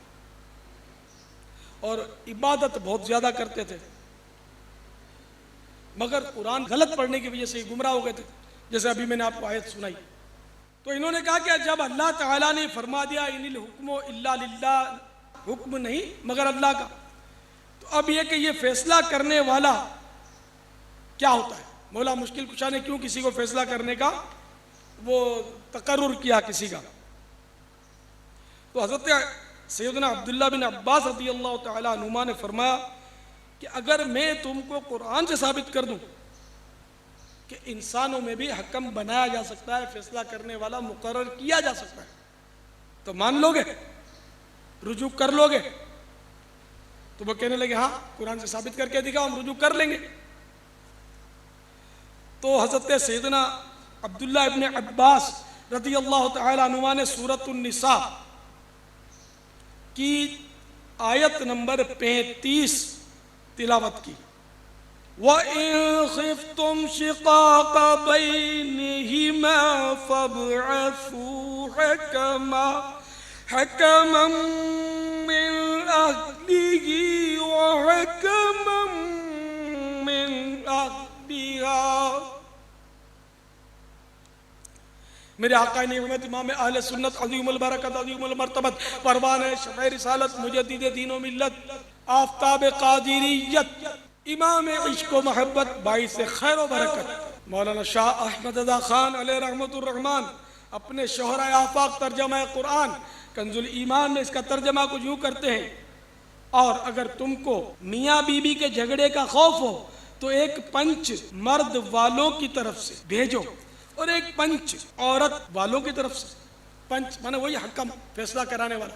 और इबादत बहुत ज़्यादा करते थे, मगर कुरान गलत पढ़ने की वजह से गुमराह हो गए थे, जैसे अभी मैंने आपको आयत सुनाई। तो इन्होंने कहा कि जब अल्लाह ताला ने फरमा दिया इनिल हुक्मो इल्ला लिल्लाह, हुक्म नहीं मगर अल्लाह का, तो अब यह कि ये फैसला करने वाला क्या होता है। मौला मुश्किल कुशा ने क्यों किसी को फैसला करने का वो तकर्रुर किया किसी का, तो हज़रत सैयदना अब्दुल्ला बिन अब्बास रज़ी अल्लाह तआला अन्हुमा ने फरमाया कि अगर मैं तुमको कुरान से साबित कर दूं कि इंसानों में भी हकम बनाया जा सकता है, फैसला करने वाला मुकर्रर किया जा सकता है, तो मान लोगे, रुजू कर लोगे? तो वो कहने लगे हाँ, कुरान से साबित करके दिखाओ, हम रुजू कर लेंगे। तो हज़रत सैयदना अब्दुल्ला इब्न अब्बास रज़ी अल्लाह तआला अन्हुमा ने सूरतुन निसा की आयत नंबर 35 तिलावत की। वइन खिफ्तुम शिकाक बैनिहिमा फबअसू हकमन मिन अहलिही व हकमन मिन अहलिहा। मेरे आका निअमत इमाम अहले सुन्नत अज़ीमुल बरकत अज़ीमुल मर्तबत परवान शफ़े रिसालत मुजद्दिद दीन व मिल्लत आफ़ताब क़ादिरियत इमाम इश्क़ व मोहब्बत बाइस खैर व बरकत मौलाना शाह अहमद रज़ा खान अलैहि रहमतुर रहमान अपने शोहरा आफाक तर्जमा कुरान कंजुल ईमान में इसका तर्जमा कुछ यूँ करते हैं, और अगर तुमको मियाँ बीबी के झगड़े का खौफ हो तो एक पंच मर्द वालों की तरफ से भेजो और एक पंच औरत वालों की तरफ से। पंच माने वही हकम, फैसला कराने वाला।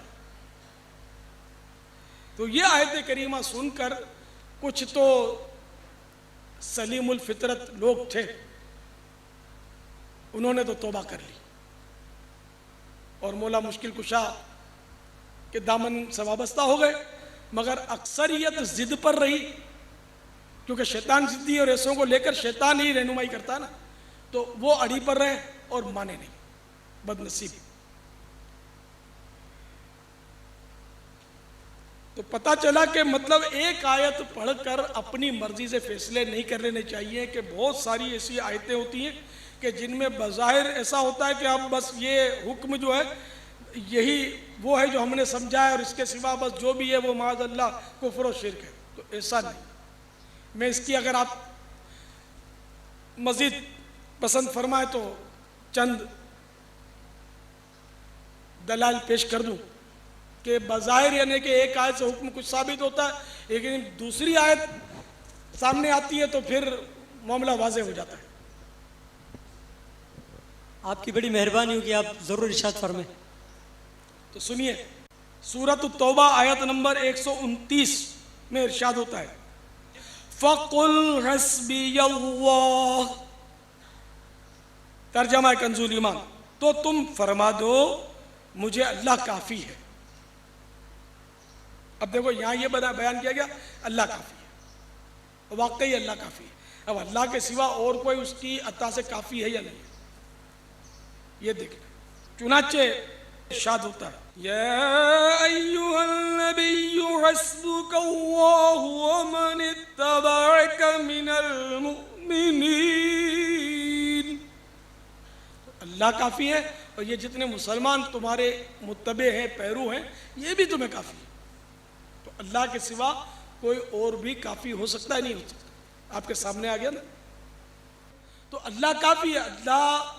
तो ये आयत करीमा सुनकर कुछ तो सलीमुल फितरत लोग थे, उन्होंने तो तौबा कर ली और मौला मुश्किल कुशा के दामन से वाबस्ता हो गए। मगर अक्सरियत जिद पर रही, क्योंकि शैतान जिद्दी और ऐसों को लेकर शैतान ही रहनुमाई करता है ना, तो वो अड़ी पर रहे और माने नहीं, बदनसीब। तो पता चला कि मतलब एक आयत पढ़कर अपनी मर्जी से फैसले नहीं कर लेने चाहिए, कि बहुत सारी ऐसी आयतें होती हैं कि जिनमें बज़ाहिर ऐसा होता है कि अब बस ये हुक्म जो है यही वो है जो हमने समझा है और इसके सिवा बस जो भी है वो माज़अल्लाह कुफ्र और शिर्क है। तो ऐसा नहीं। मैं इसकी अगर आप मज़ीद पसंद फरमाए तो चंद दलाल पेश कर दूं कि बज़ाहिर यानी कि एक आयत से हुक्म कुछ साबित होता है, लेकिन दूसरी आयत सामने आती है तो फिर मामला वाज़ेह हो जाता है। आपकी बड़ी मेहरबानी होगी, आप ज़रूर इरशाद फरमाएं। तो सुनिए, सूरत तौबा आयत नंबर 129 में इरशाद होता है, फ़क़ुल हस्बियल्लाह, तर्जमा कंजुल ईमान, तो तुम फरमा दो मुझे अल्लाह काफ़ी है। अब देखो यहाँ ये बयान किया गया अल्लाह काफ़ी है, वाकई अल्लाह काफ़ी है। अब अल्लाह के सिवा और कोई उसकी अता से काफ़ी है या नहीं, ये देखना। चुनाचे इरशाद होता है, या अय्युहन नबिय्यु हस्बुकल्लाहु व मन इत्तबअक मिनल मुमिनीन। अल्लाह काफ़ी है और ये जितने मुसलमान तुम्हारे मुत्तबे हैं, पैरू हैं, ये भी तुम्हें काफ़ी है। तो अल्लाह के सिवा कोई और भी काफ़ी हो सकता है? नहीं हो सकता। आपके सामने आ गया ना। तो अल्लाह काफ़ी है, अल्लाह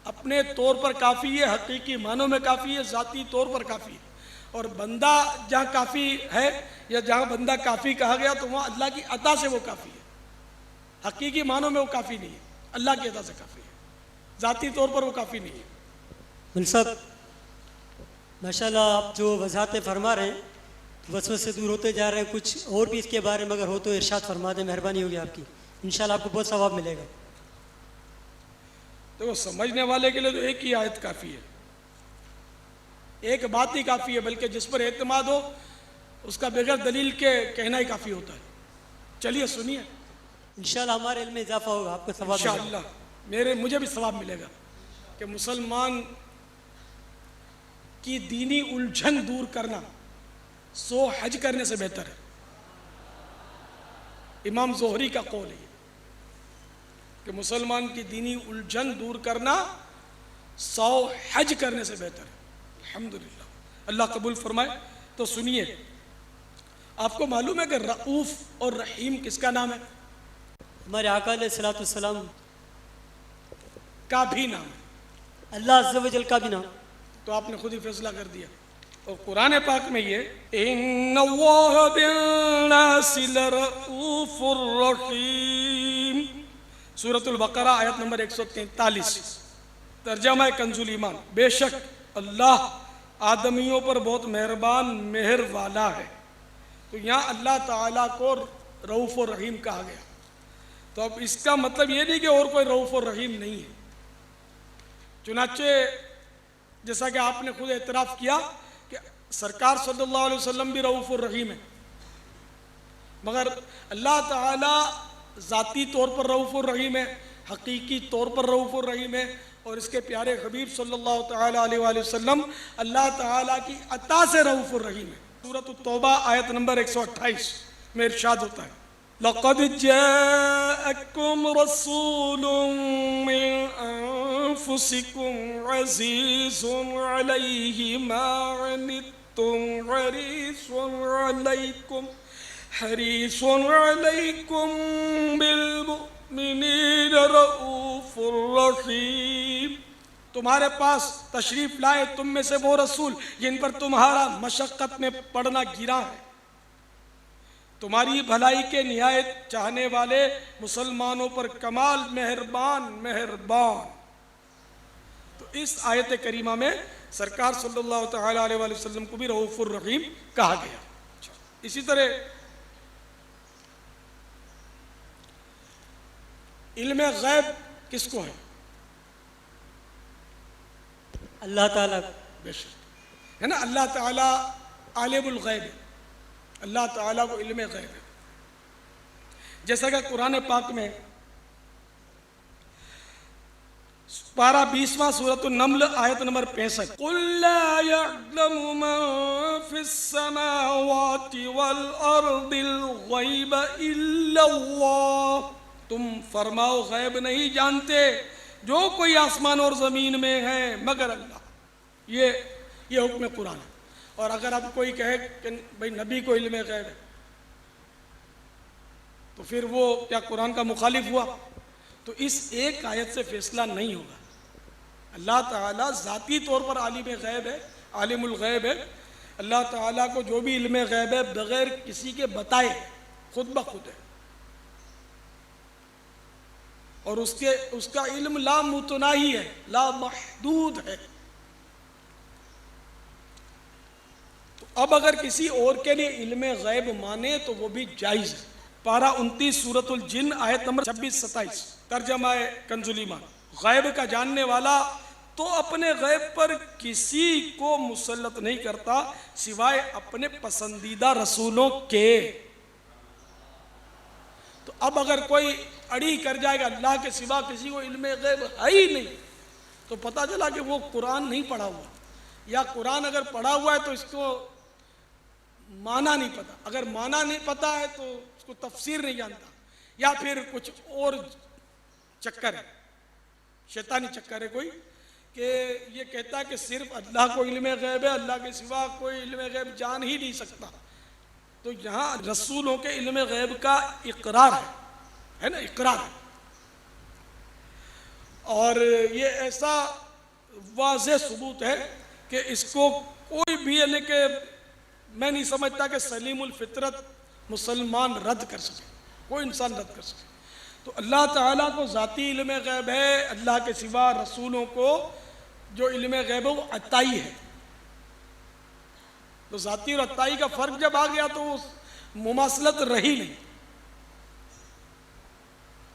अपने तौर पर काफ़ी है, हकीकी मानों में काफ़ी है, ज़ाती तौर पर काफ़ी है। और बंदा जहाँ काफ़ी है या जहाँ बंदा काफ़ी कहा गया तो वहाँ अल्लाह की अता से वो काफ़ी है, हकीकी मानों में वो काफ़ी नहीं है, अल्लाह की अता से काफ़ी है, ज़ाती तौर पर वो काफ़ी नहीं है। मुल साहब माशाल्लाह, आप जो वजाहतें फरमा रहे हैं वसवस से दूर होते जा रहे हैं। कुछ और भी इसके बारे में अगर हो तो इरशाद फरमा दें, मेहरबानी होगी आपकी, इंशाल्लाह आपको बहुत सवाब मिलेगा। तो समझने वाले के लिए तो एक ही आयत काफ़ी है, एक बात ही काफ़ी है, बल्कि जिस पर एतमाद हो उसका बगैर दलील के कहना ही काफ़ी होता है। चलिए सुनिए, इंशाल्लाह हमारे इल्म में इजाफा होगा, आपको सवाब मिलेगा। इंशाअल्लाह मुझे भी सवाब मिलेगा कि मुसलमान की दीनी उलझन दूर करना 100 हज करने से बेहतर है। इमाम ज़ोहरी का कौल है कि मुसलमान की दीनी उलझन दूर करना 100 हज करने से बेहतर है। अल्हम्दुलिल्लाह, अल्लाह कबूल फरमाए। तो सुनिए, आपको मालूम है कि रऊफ़ और रहीम किसका नाम है? हमारे आका अलैहिस्सलाम का भी नाम है, अल्लाह अज़्ज़ व जल का भी नाम। तो आपने खुद ही फैसला कर दिया। और कुरान पाक में ये इन्नल्लाह बिन्नासि लरऊफुर रहीम, सूरतुल बकरा आयत नंबर 143, तर्जमा कंजुल ईमान, बेशक अल्लाह आदमियों पर बहुत मेहरबान मेहर वाला है। तो यहाँ अल्लाह ताला को रऊफ और रहीम कहा गया। तो अब इसका मतलब ये नहीं कि और कोई रऊफ और रहीम नहीं है। चुनाचे जैसा कि आपने खुद एतराफ़ किया कि सरकार सल्लल्लाहु अलैहि वसल्लम भी रऊफ और रहीम है, मगर अल्लाह ताला ज़ाती तौर पर रऊफ और रहीम है, हकीकी तौर पर रऊफ और रहीम है, और इसके प्यारे हबीब सल्लल्लाहु ताला अलैहि वसल्लम अल्लाह ताला की अता से रऊफ और रहीम है। सूरत तौबा आयत नंबर 128 में इरशाद होता है, लक़द जाअकुम रसूलुम मिन अनफुसिकुम अज़ीज़ुन अलैहि मा अनित्तुम हरीसुन अलैकुम बिल मुमिनीन रऊफुर रहीम। तुम्हारे पास तशरीफ लाए तुम में से वो रसूल जिन पर तुम्हारा मशक्कत में पड़ना गिरा है, तुम्हारी भलाई के निहायत चाहने वाले मुसलमानों पर कमाल मेहरबान। तो इस आयत करीमा में सरकार सल्लल्लाहु तआला अलैहि वसल्लम को भी रऊफुर रहीम कहा गया। इसी तरह इल्म गैब किसको है? अल्लाह ताला। बेशक है ना, अल्लाह ताला आलिमुल गैब है, अल्लाह ताला को इल्म गैब है। जैसा कि कुरान पाक में पारा 20वां सूरतुन नम्ल आयत नंबर 65, कुल ला यअलमु मन फिस समावाति वल अर्दिल गैब इल्लल्लाह, तुम फरमाओ गैब नहीं जानते जो कोई आसमान और ज़मीन में है मगर अल्लाह। ये हुक्म कुरान है। और अगर अब कोई कहे कि भाई नबी को इल्म गैब है, तो फिर वो क्या कुरान का मुखालिफ हुआ? तो इस एक आयत से फैसला नहीं होगा। अल्लाह ताला ज़ाती तौर पर आलिम गैब है, आलिमुल गैब है। अल्लाह ताला को जो भी इल्म गैब है बग़ैर किसी के बताए खुद ब खुद है, और उसका इल्म ला मुतनाही है, ला महदूद है। तो अब अगर किसी और के लिए इल्म गैब माने तो वो भी जायज़ है। पारा 29 सूरतुल जिन आयत नंबर 26-27, तर्जमा कंजुल ईमान, गैब का जानने वाला तो अपने गैब पर किसी को मुसल्लत नहीं करता सिवाय अपने पसंदीदा रसूलों के। तो अब अगर कोई अड़ी कर जाएगा अल्लाह के सिवा किसी को इल्म गैब है ही नहीं, तो पता चला कि वो कुरान नहीं पढ़ा हुआ, या कुरान अगर पढ़ा हुआ है तो इसको माना नहीं पता, अगर माना नहीं पता है तो उसको तफसीर नहीं जानता, या फिर कुछ और चक्कर है, शैतानी चक्कर है कोई, कि ये कहता है कि सिर्फ अल्लाह को इल्म गैब है, अल्लाह के सिवा कोई इल्म गैब जान ही नहीं सकता। तो यहाँ रसूलों के इल्म गैब का इकरार है ना, इकरार है। और ये ऐसा वाज़ेह सबूत है कि इसको कोई भी यानी कि मैं नहीं समझता कि सलीमुल फितरत मुसलमान रद्द कर सके, कोई इंसान रद्द कर सके। तो अल्लाह ताला को ज़ाती इल्म गैब है, अल्लाह के सिवा रसूलों को जो इल्म गैब है वो अताई है। तो ज़ाती और अताई का फ़र्क जब आ गया तो मुमासलत रही नहीं।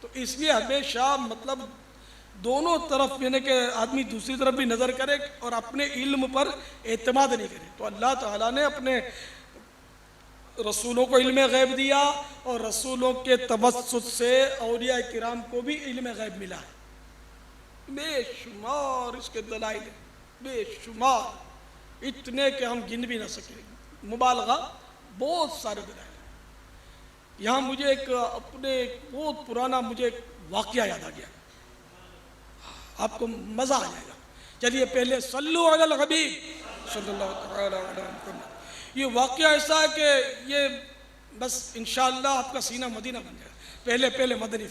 तो इसलिए हमेशा मतलब दोनों तरफ यानी कि आदमी दूसरी तरफ भी नज़र करे और अपने इल्म पर एतमाद नहीं करे। तो अल्लाह ताला ने अपने रसूलों को इल्म गैब दिया और रसूलों के तवस्सुत से औलिया किराम को भी इल्म गैब मिला है। बेशुमार इसके दलाइल, बेशुमार, इतने कि हम गिन भी ना सके, मुबालगा, बहुत सारे दलाइल। यहाँ मुझे एक अपने बहुत पुराना मुझे एक वाक़या याद आ गया, आपको मज़ा आ जाएगा। चलिए पहले सल्लु अलल हबीब सल्लल्लाहु अलैहि वसल्लम। ये वाक़या ऐसा है कि ये बस इंशाअल्लाह आपका सीना मदीना बन जाएगा। पहले मदनी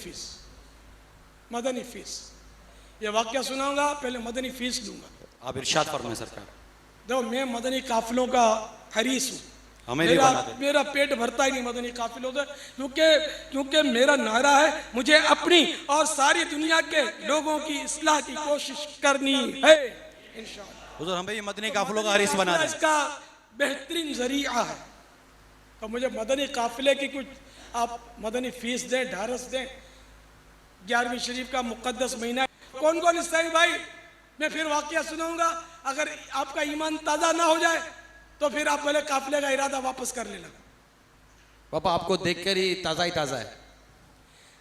फ़ीस ये वाक़या सुनाऊंगा, पहले मदनी फ़ीस दूंगा। आप इरशाद फरमाएं सरकार। देखो मैं मदनी काफिलों का हरीस हूँ, हमें भी बना दे। मेरा पेट भरता ही नहीं मदनी काफिलों से, क्योंकि मेरा नारा है मुझे अपनी और सारी दुनिया के लोगों की इस्लाह की कोशिश करनी है इंशाअल्लाह। हुजूर हमें भी मदनी काफिलों का हरीस बना दे। इसका बेहतरीन जरिया है, तो मुझे मदनी काफिले की कुछ आप मदनी फीस दें, ढारस दें। 11वीं शरीफ का मुकद्दस महीना है। कौन कौन हिस्सा है भाई? मैं फिर वाकया सुनाऊंगा, अगर आपका ईमान ताज़ा ना हो जाए तो फिर आप पहले काफिले का इरादा वापस कर लेना। पापा आपको देखकर ही ताज़ा है।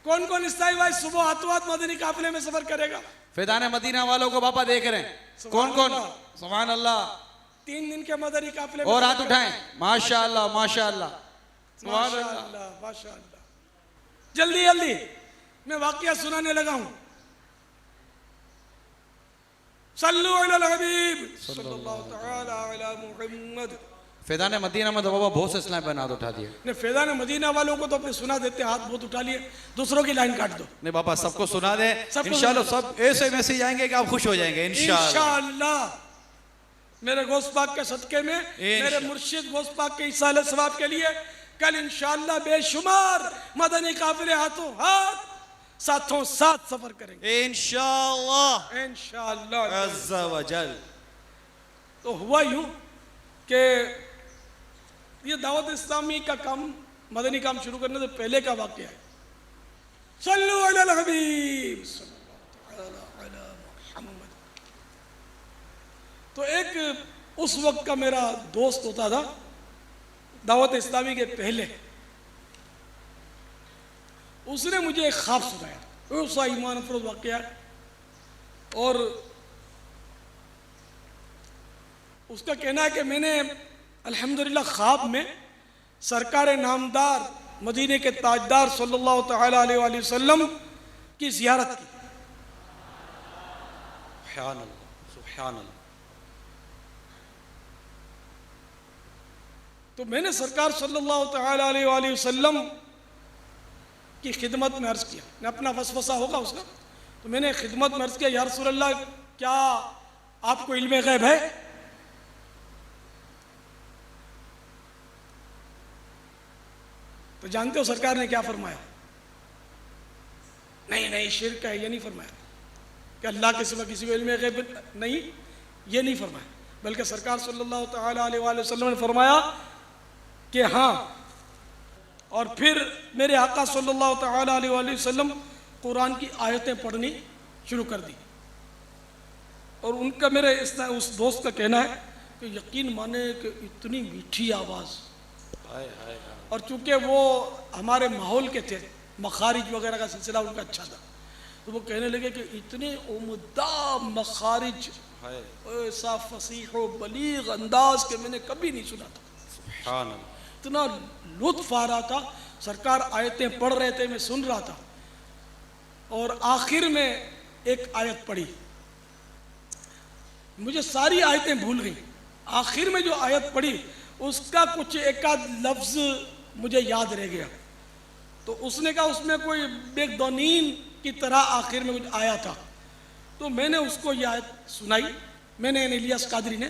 कौन कौन हिस्सा है भाई? सुबह हाथों मदनी काफिले में सफर करेगा। फैजान मदीना वालों को पापा देख रहे हैं। कौन कौन? सुभान अल्लाह। 3 दिन के मदनी काफिले में और हाथ उठाएं। माशाअल्लाह माशाअल्लाह माशाअल्लाह माशाअल्लाह। जल्दी जल्दी मैं वाकया सुनाने लगा हूं। सल्लु अलल हबीब सल्लल्लाहु तआला अला मुहम्मद। फैजान मदीना में तो बाबा बहुत से इस्लाम पर हाथ उठा दिए। ने फैजान मदीना वालों को तो अपने सुना देते, हाथ बहुत उठा लिए, दूसरों की लाइन काट दो। नहीं पापा सबको सुना दे सबको इंशाल्लाह, सुना सब ऐसे मैसेज आएंगे कि आप खुश हो जाएंगे इंशाल्लाह। इंशाअल्लाह मेरे गौस पाक के सदके में, मेरे मुर्शिद गौस पाक के इसाले सवाब के लिए कल इंशाअल्लाह बेशुमार मदनी काफिले हाथों हाथ साथों साथ सफर करेंगे इंशाअल्लाह इंशाअल्लाह अज़्ज़ा व जल। तो हुआ यूं कि ये दावत इस्लामी का काम, मदनी काम शुरू करने से पहले का वाकया है। सल्लु अलल हबीब सल्लल्लाहु अलैहि मुहम्मद। तो एक उस वक्त का मेरा दोस्त होता था दावत इस्लामी के पहले, उसने मुझे एक ख्वाब सुनाया, ऐसा ईमान अफरोज वाकया, और उसका कहना है कि मैंने अल्हम्दुलिल्लाह ख्वाब में सरकार नामदार मदीने के ताजदार सल्लल्लाहु तआला अलैहि वसल्लम की ज़ियारत की। सुभान अल्लाह सुभान अल्लाह। तो मैंने सरकार सल्लल्लाहु तआला अलैहि वसल्लम की खिदमत में अर्ज़ किया, मैं अपना वसवसा होगा उसका, तो मैंने खिदमत में अर्ज़ किया, या रसूल अल्लाह क्या आपको इल्म गैब है? तो जानते हो सरकार ने क्या फरमाया? नहीं नहीं शिर्क है, ये नहीं फरमाया कि अल्लाह के सिवा किसी को इल्म गैब नहीं, ये नहीं फरमाया, बल्कि सरकार सल्लल्लाहु तआला अलैहि वसल्लम ने फरमाया कि हाँ। और फिर मेरे आका सल्लल्लाहु तआला अलैहि वसल्लम कुरान की आयतें पढ़नी शुरू कर दी। और उनका मेरे उस दोस्त का कहना है कि यकीन माने कि इतनी मीठी आवाज़, और चूंकि वो हमारे माहौल के थे, मखारिज वगैरह का सिलसिला उनका अच्छा था, तो वो कहने लगे कि इतने उम्दा मखारिज, ऐसा फसीह व बलीग अंदाज के मैंने कभी नहीं सुना था। सुभान अल्लाह। इतना लुत्फ आ रहा था, सरकार आयतें पढ़ रहे थे, मैं सुन रहा था, और आखिर में एक आयत पढ़ी, मुझे सारी आयतें भूल गई, आखिर में जो आयत पढ़ी उसका कुछ एक आध लफ्ज़ मुझे याद रह गया। तो उसने कहा उसमें कोई बेगदनीन की तरह आखिर में कुछ आया था, तो मैंने उसको ये आयत सुनाई, मैंने इलियास कादरी ने,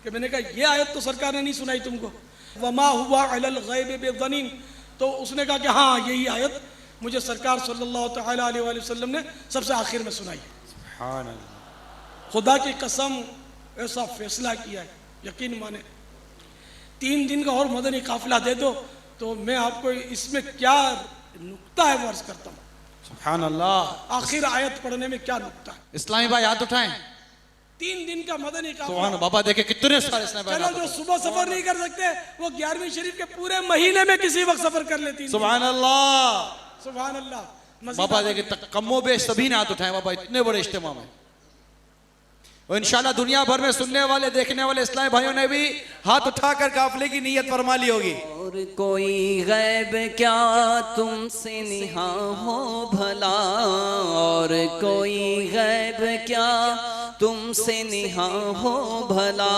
कि मैंने कहा ये आयत तो सरकार ने नहीं सुनाई तुमको, वमा हुआ अलल गैब बेगदनीन। तो उसने कहा कि हाँ यही आयत मुझे सरकार सल्लल्लाहु तआला अलैहि वसल्लम ने सबसे आखिर में सुनाई। सुभान अल्लाह। खुदा की कसम ऐसा फैसला किया है, यकीन माने 3 दिन का और मदनी काफिला दे दो तो मैं आपको इसमें क्या नुक्ता है वो अर्ज करता हूँ। सुभान अल्लाह। आखिर आयत पढ़ने में क्या नुक्ता है? इस्लामी भाई हाथ उठाएं। 3 दिन का मदनी सुभान काफिला। बाबा देखे कितने सारे इस्लामी भाई चलो हाथ जो उठाएं। सुबह सफर नहीं कर सकते वो 11वीं शरीफ के पूरे महीने में किसी वक्त सफर कर लेती। सुभान अल्लाह। सुभान अल्लाह। बाबा देखे कमो बेश सभी ने हाथ उठाए बाबा, इतने बड़े इज्तिमा में। और इंशाल्लाह दुनिया भर में सुनने वाले देखने वाले इस्लामी भाइयों ने भी हाथ उठाकर काफिले की नीयत फरमा ली होगी। और कोई गैब क्या तुमसे निहा हो भला, और कोई गैब क्या तुमसे निहा हो भला,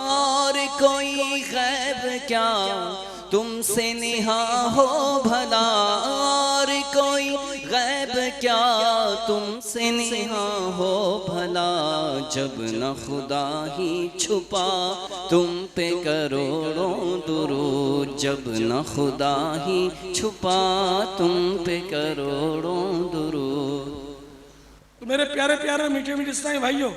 और कोई गैब क्या तुमसे निहा हो भला, और कोई गैब क्या तुमसे नेहा हो भला, जब न खुदा ही छुपा तुम पे करोड़ों दुरूद, जब न खुदा ही छुपा तुम पे करोड़ों दुरूद। तो मेरे प्यारे प्यारे मीठे मीठे इस्लामी भाइयों,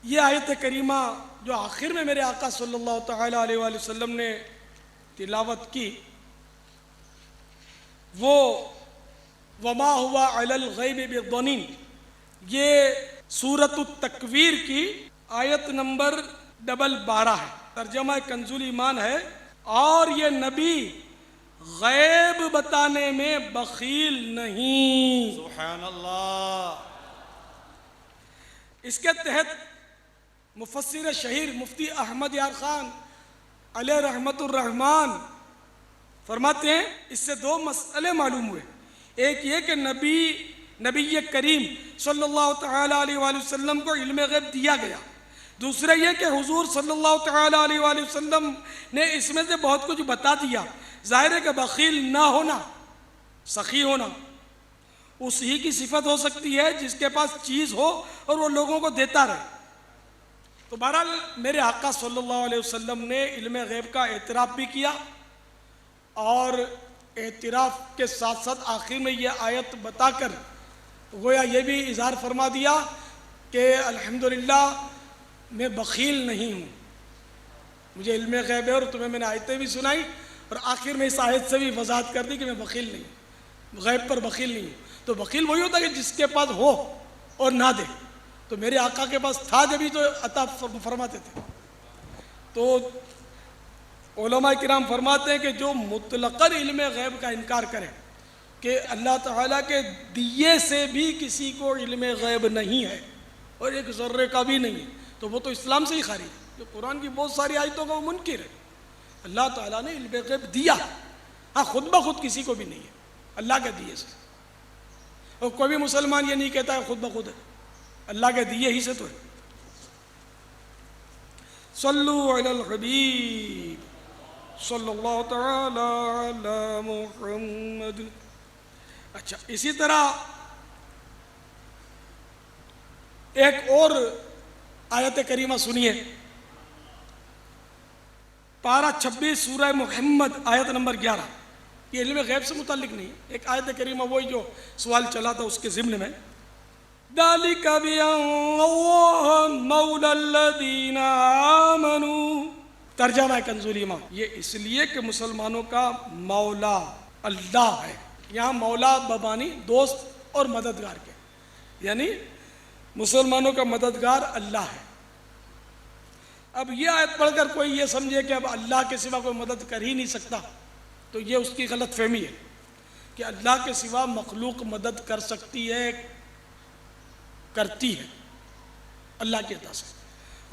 ये आयत करीमा जो आखिर में मेरे आका सल्लल्लाहु तआला अलैहि वसल्लम ने तिलावत की, वो वमा हुआ अलल गैब बिदनीन, ये सूरत तकवीर की आयत नंबर 12 है। तर्जमा कंजुल ईमान है, और ये नबी गैब बताने में बखील नहीं। सुभान अल्लाह। इसके तहत मुफस्सिर शहीर मुफ्ती अहमद यार खान अलैहि रहमतुर रहमान फरमाते हैं, इससे दो मसले मालूम हुए। एक ये कि नबी करीम सल्लल्लाहु तआला अलैहि वसल्लम को इल्म गैब दिया गया। दूसरा ये कि हुजूर सल्लल्लाहु तआला अलैहि वसल्लम ने इसमें से बहुत कुछ बता दिया। जाहिर है कि बखील ना होना, सखी होना उसी की सिफत हो सकती है जिसके पास चीज़ हो और वो लोगों को देता रहे। तो बहरहाल मेरे आका सल्लल्लाहु अलैहि वसल्लम ने इल्म गैब का एतराफ़ भी किया, और एतराफ़ के साथ साथ आखिर में ये आयत बताकर गोया ये भी इज़हार फरमा दिया कि अल्हम्दुलिल्लाह मैं बखील नहीं हूँ, मुझे इल्म गैब है, और तुम्हें मैंने आयतें भी सुनाई, और आखिर में इस आयत से भी वजाहत कर दी कि मैं बखील नहीं हूँ, गैब पर बखील नहीं हूँ। तो बखील वही होता है कि जिसके पास हो और ना दे। तो मेरे आका के पास था जब ही तो अता फरमाते थे। तो उलमा किराम फरमाते हैं कि जो मुतलक़न इल्म गैब का इनकार करे कि अल्लाह ताला के दिए से भी किसी को इल्म गैब नहीं है और एक ज़र्रे का भी नहीं है, तो वो तो इस्लाम से ही खारिज है। जो कुरान की बहुत सारी आयतों का वो मुनकिर है। अल्लाह ताला ने इल्म गैब दिया, हाँ खुद ब खुद किसी को भी नहीं है, अल्लाह के दिए से। और कोई भी मुसलमान ये नहीं कहता है खुद ब खुद है, अल्लाह के दिए ही से तो है। सल्लु अलल हबीब सल्लल्लाहु तआला अला मुहम्मद। अच्छा, इसी तरह एक और आयत करीमा सुनिए, पारा 26 सूरह मुहम्मद आयत नंबर 11। ये इल्म गैब से मुताल्लिक नहीं है, एक आयत करीमा वही जो सवाल चला था उसके ज़िम्न में। दालिका बिअन्नल्लाह मौलल्लज़ीना आमनू। तर्जमा कंजुल ईमान, ये इसलिए कि मुसलमानों का मौला अल्लाह है। यहाँ मौला बबानी दोस्त और मददगार के, यानी मुसलमानों का मददगार अल्लाह है। अब ये आयत पढ़कर कोई ये समझे कि अब अल्लाह के सिवा कोई मदद कर ही नहीं सकता, तो ये उसकी गलत फहमी है कि अल्लाह के सिवा मखलूक मदद कर सकती है, करती है अल्लाह की अता से,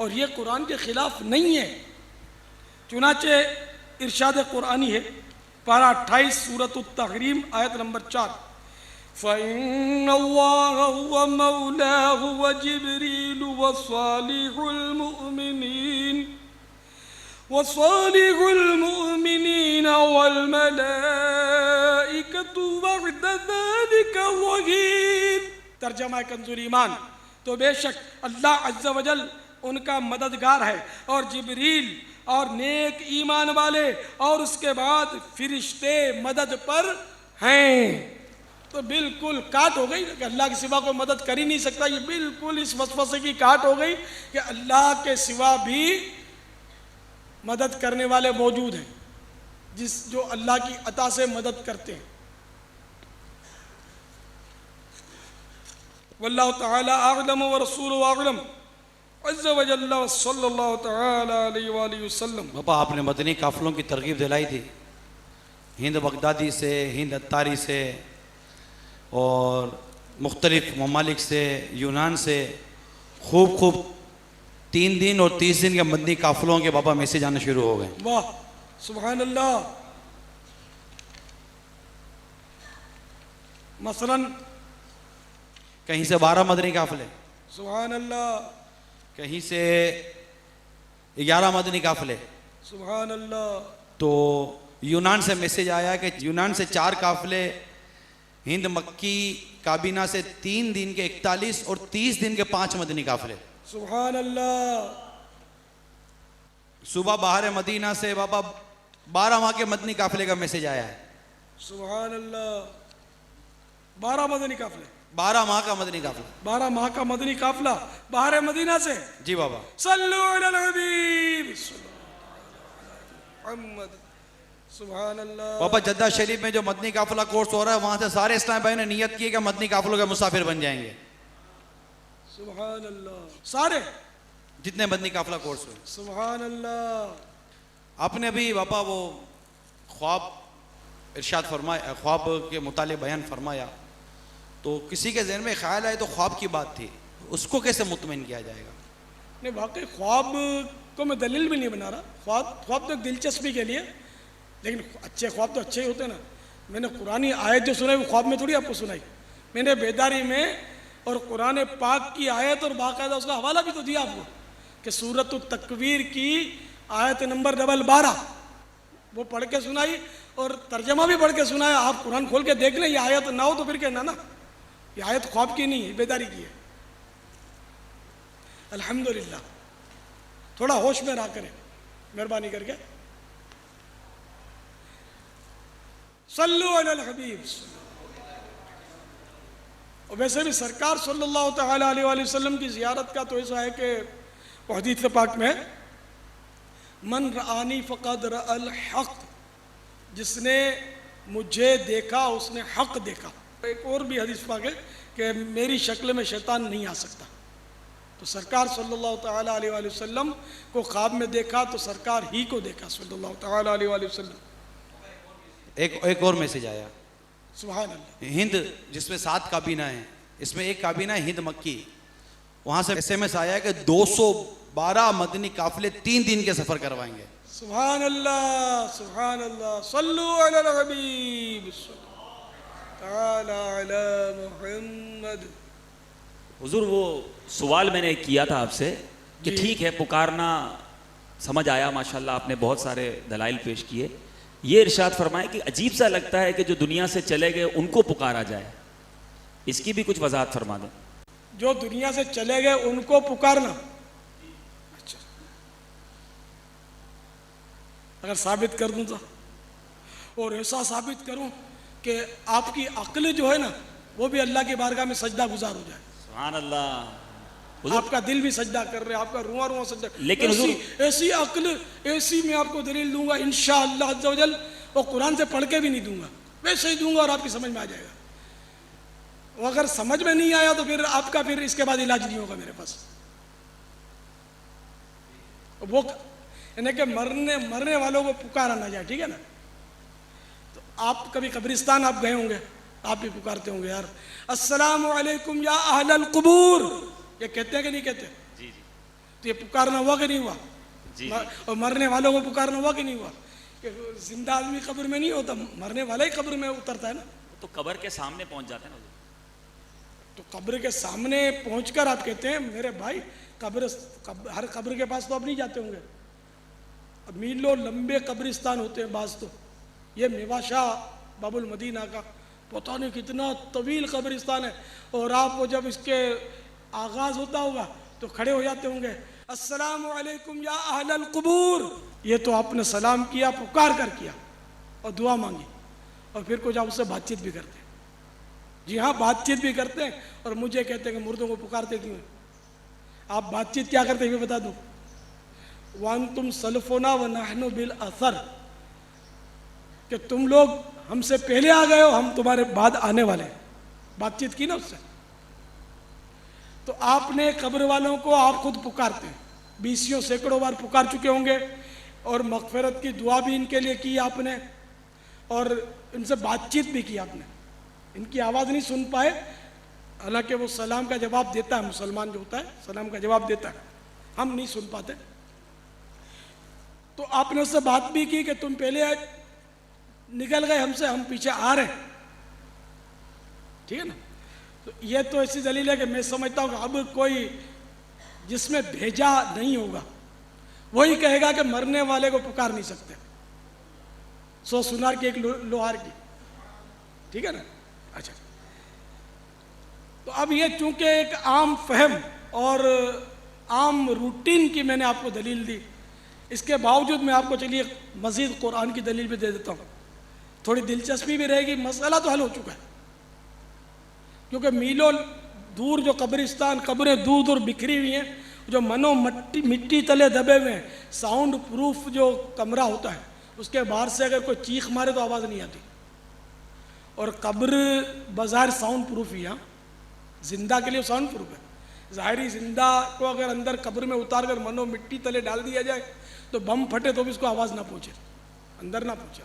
और ये कुरान के खिलाफ नहीं है। चुनाचे इरशाद कुरानी है, पारा 28 सूरत तहरीम आयत नंबर 4। फ़इन्नल्लाह हुवा मौलाहु व जिब्रील व सालिहुल मुमिनीन वल मलाइकतु बअद ज़ालिका ज़हीर। तर्जमा कंजुल ईमान, तो बेशक अल्लाह अज़्ज़ा वजल उनका मददगार है, और जिब्रील और नेक ईमान वाले और उसके बाद फिरिश्ते मदद पर हैं। तो बिल्कुल काट हो गई कि अल्लाह के सिवा कोई मदद कर ही नहीं सकता। ये बिल्कुल इस वसवसे की काट हो गई कि अल्लाह के सिवा भी मदद करने वाले मौजूद हैं, जो अल्लाह की अता से मदद करते हैं। वल्लाहु तआला अअलम व रसूलुहु अअलम अज़्ज़ा व जल्ला व सल्लल्लाहु तआला अलैहि व आलिहि वसल्लम। बाबा, आपने मदनी काफिलों की तरगीब दिलाई थी, हिंद बगदादी से, हिंद अत्तारी से और मुख्तलिफ ममालिक से, यूनान से खूब 3 दिन और 30 दिन के मदनी काफिलों के बाबा मैसेज आने शुरू हो गए। वाह सुभान अल्लाह। मसलन कहीं से 12 मदनी काफिले, सुभान अल्लाह, कहीं से 11 मदनी काफिले। सुभान अल्लाह। तो यूनान से मैसेज आया कि यूनान से 4 काफिले हिंद मक्की काबीना से 3 दिन के 41 और 30 दिन के 5 मदनी काफिले। सुभान अल्लाह। सुबह बाहर मदीना से बाबा 12 माह के मदनी काफिले का मैसेज आया है। सुभान अल्लाह। 12 मदनी काफिले, 12 माह का मदनी काफिला। 12 माह का मदनी काफिला बाहर मदीना से। जी बाबा। सल्लु अलल हबीब मुहम्मद। सुभान अल्लाह। बाबा जद्दा शरीफ में जो मदनी काफिला कोर्स हो रहा है, वहां से सारे इस्लाम भाई ने नियत की है कि मदनी काफिलों के मुसाफिर बन जाएंगे। सुभान अल्लाह। सारे जितने मदनी काफिला कोर्स हुए। सुभान अल्लाह। आपने अभी बाबा वो ख्वाब इरशाद फरमाया, ख्वाब के मुतालिक बयान फरमाया, तो किसी के जहन में ख्याल आए तो ख्वाब की बात थी, उसको कैसे मुतमिन किया जाएगा? नहीं, वाकई ख्वाब को मैं दलील भी नहीं बना रहा। ख्वाब तो एक दिलचस्पी के लिए, लेकिन अच्छे ख्वाब तो अच्छे ही होते ना। मैंने कुरानी आयत जो सुनाई वो ख्वाब में थोड़ी आपको सुनाई, मैंने बेदारी में और कुरान पाक की आयत और बाकायदा उसका हवाला भी तो दिया आपको कि सूरत तकवीर की आयत नंबर 12 वो पढ़ के सुनाई और तर्जमा भी पढ़ के सुनाया। आप कुरान खोल के देख लें, ये आयत ना हो तो फिर कहना ना ये आयत ख्वाब की नहीं है, बेदारी की है। अल्हम्दुलिल्लाह। थोड़ा होश में रहा करें मेहरबानी करके। सल्लु अलल हबीब। और वैसे भी सरकार सल्लल्लाहु तआला अलैहि वसल्लम की ज़ियारत का तो ऐसा है कि हदीस पाक में मन रआनी फ़क़द रअल हक़, जिसने मुझे देखा उसने हक़ देखा। एक और भी हदीस पाक है कि मेरी शक्ल में शैतान नहीं आ सकता। तो सरकार सल्लल्लाहु तआला अलैहि वसल्लम को ख्वाब में देखा तो सरकार ही को देखा सल्लल्लाहु तआला अलैहि वसल्लम। एक और मैसेज आया। सुभान अल्लाह। हिंद जिसमें 7 काबीना है, इसमें एक काबीना है हिंद मक्की, वहां से SMS आया है कि 212 मदनी काफिले 3 दिन के सफर करवाएंगे। सुभान अल्लाह। सुभान अल्लाह। सल्लु अलल हबीब तआला अला मुहम्मद। हुजूर वो सवाल मैंने किया था आपसे कि जी। ठीक है पुकारना समझ आया, माशाल्लाह आपने बहुत सारे दलाइल पेश किए। ये इरशाद फरमाए कि अजीब सा लगता है कि जो दुनिया से चले गए उनको पुकारा जाए, इसकी भी कुछ वजाहत फरमा दें। जो दुनिया से चले गए उनको पुकारना, अच्छा अगर साबित कर दूं तो, और ऐसा साबित करूं कि आपकी अक्ल जो है ना वो भी अल्लाह की बारगाह में सजदा गुजार हो जाए। सुभान अल्लाह। आपका दिल भी सजदा कर रहे, आपका रुआ रुआ सजदा। लेकिन ऐसी अक्ल, ऐसी मैं आपको दलील दूंगा इंशाअल्लाह अज़्ज़ा वजल, और कुरान से पढ़ के भी नहीं दूंगा, वैसे ही दूंगा और आपकी समझ में आ जाएगा। वो अगर समझ में नहीं आया तो फिर आपका फिर इसके बाद इलाज नहीं होगा मेरे पास। वो यानी कि मरने वालों को पुकारा ना जाए, ठीक है ना। तो आप कभी कब्रिस्तान आप गए होंगे, आप भी पुकारते होंगे यार अस्सलामु अलैकुम या अहलल कुबूर, ये कहते हैं कि नहीं कहते? जी जी तो ये पुकारना हुआ कि नहीं हुआ? जी। और मरने वालों को पुकारना हुआ कि नहीं हुआ? कि जिंदा आदमी कब्र में नहीं होता, मरने वाला ही कब्र में उतरता है ना। तो कब्र के सामने पहुंच जाते हैं ना। तो कब्र के सामने पहुंचकर आप कहते हैं मेरे भाई हर कब्र के पास तो आप नहीं जाते होंगे, अब मीलों लंबे कब्रिस्तान होते हैं बाज। तो ये मेवाशाह बाबुल मदीना का पता नहीं कितना तवील कब्रिस्तान है, और आप वो जब इसके आगाज होता होगा तो खड़े हो जाते होंगे अस्सलामु अलैकुम या अहलल कुबूर। ये तो आपने सलाम किया, पुकार कर किया और दुआ मांगी, और फिर कुछ आप उससे बातचीत भी करते हैं। जी हाँ, बातचीत भी करते हैं। और मुझे कहते हैं कि मुर्दों को पुकारते क्यों हैं? आप बातचीत क्या करते हैं बता दूं। वन तुम सल्फोना व नहनु बिल असर, कि तुम लोग हमसे पहले आ गए हो, हम तुम्हारे बाद आने वाले हैं। बातचीत की ना उससे। तो आपने कब्र वालों को आप खुद पुकारते हैं, 20 सैकड़ों बार पुकार चुके होंगे, और मगफिरत की दुआ भी इनके लिए की आपने, और इनसे बातचीत भी की आपने। इनकी आवाज़ नहीं सुन पाए, हालांकि वो सलाम का जवाब देता है, मुसलमान जो होता है सलाम का जवाब देता है, हम नहीं सुन पाते। तो आपने उससे बात भी की कि तुम पहले निकल गए हमसे, हम पीछे आ रहे हैं, ठीक है ना। तो ये तो ऐसी दलील है कि मैं समझता हूँ कि अब कोई जिसमें भेजा नहीं होगा वही कहेगा कि मरने वाले को पुकार नहीं सकते। 100 सुनार की एक लोहार की, ठीक है ना। अच्छा, तो अब ये चूंकि एक आम फहम और आम रूटीन की मैंने आपको दलील दी, इसके बावजूद मैं आपको चलिए मज़ीद कुरान की दलील भी दे देता हूँ। थोड़ी दिलचस्पी भी रहेगी, मसला तो हल हो चुका है, क्योंकि मीलों दूर जो कब्रिस्तान, कब्रें दूर दूर बिखरी हुई हैं, जो मनो मिट्टी तले दबे हुए हैं, साउंड प्रूफ जो कमरा होता है, उसके बाहर से अगर कोई चीख मारे तो आवाज़ नहीं आती। और कब्र बाज़ार साउंड प्रूफ ही, हाँ, जिंदा के लिए साउंड प्रूफ है। ज़ाहिरी जिंदा को अगर अंदर कब्र में उतार कर मनो मिट्टी तले डाल दिया जाए तो बम फटे तो भी उसको आवाज़ ना पहुँचे, अंदर ना पहुँचे।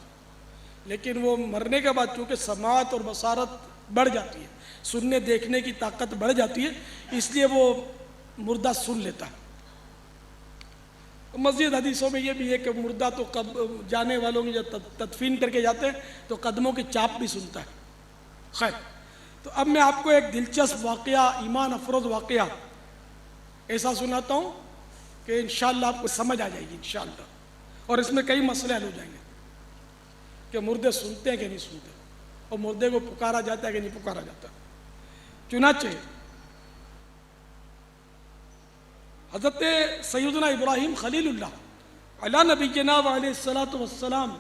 लेकिन वो मरने के बाद चूँकि समात और बसारत बढ़ जाती है, सुनने देखने की ताकत बढ़ जाती है, इसलिए वो मुर्दा सुन लेता है। मस्जिद हदीसों में ये भी है कि मुर्दा तो कब जाने वालों की जब तदफीन करके जाते हैं तो कदमों की चाप भी सुनता है। खैर, तो अब मैं आपको एक दिलचस्प वाक़या, ईमान अफरोज़ वाक़या ऐसा सुनाता हूँ कि इंशाअल्लाह आपको समझ आ जाएगी इंशाअल्लाह, और इसमें कई मसले हल हो जाएंगे कि मुर्दे सुनते हैं कि नहीं सुनते, और मुर्दे को पुकारा जाता है कि नहीं पुकारा जाता। चुनाचे हज़रत सैयदना इब्राहीम खलीलुल्लाह अला नबीना व अलैहिस्सलातु वस्सलाम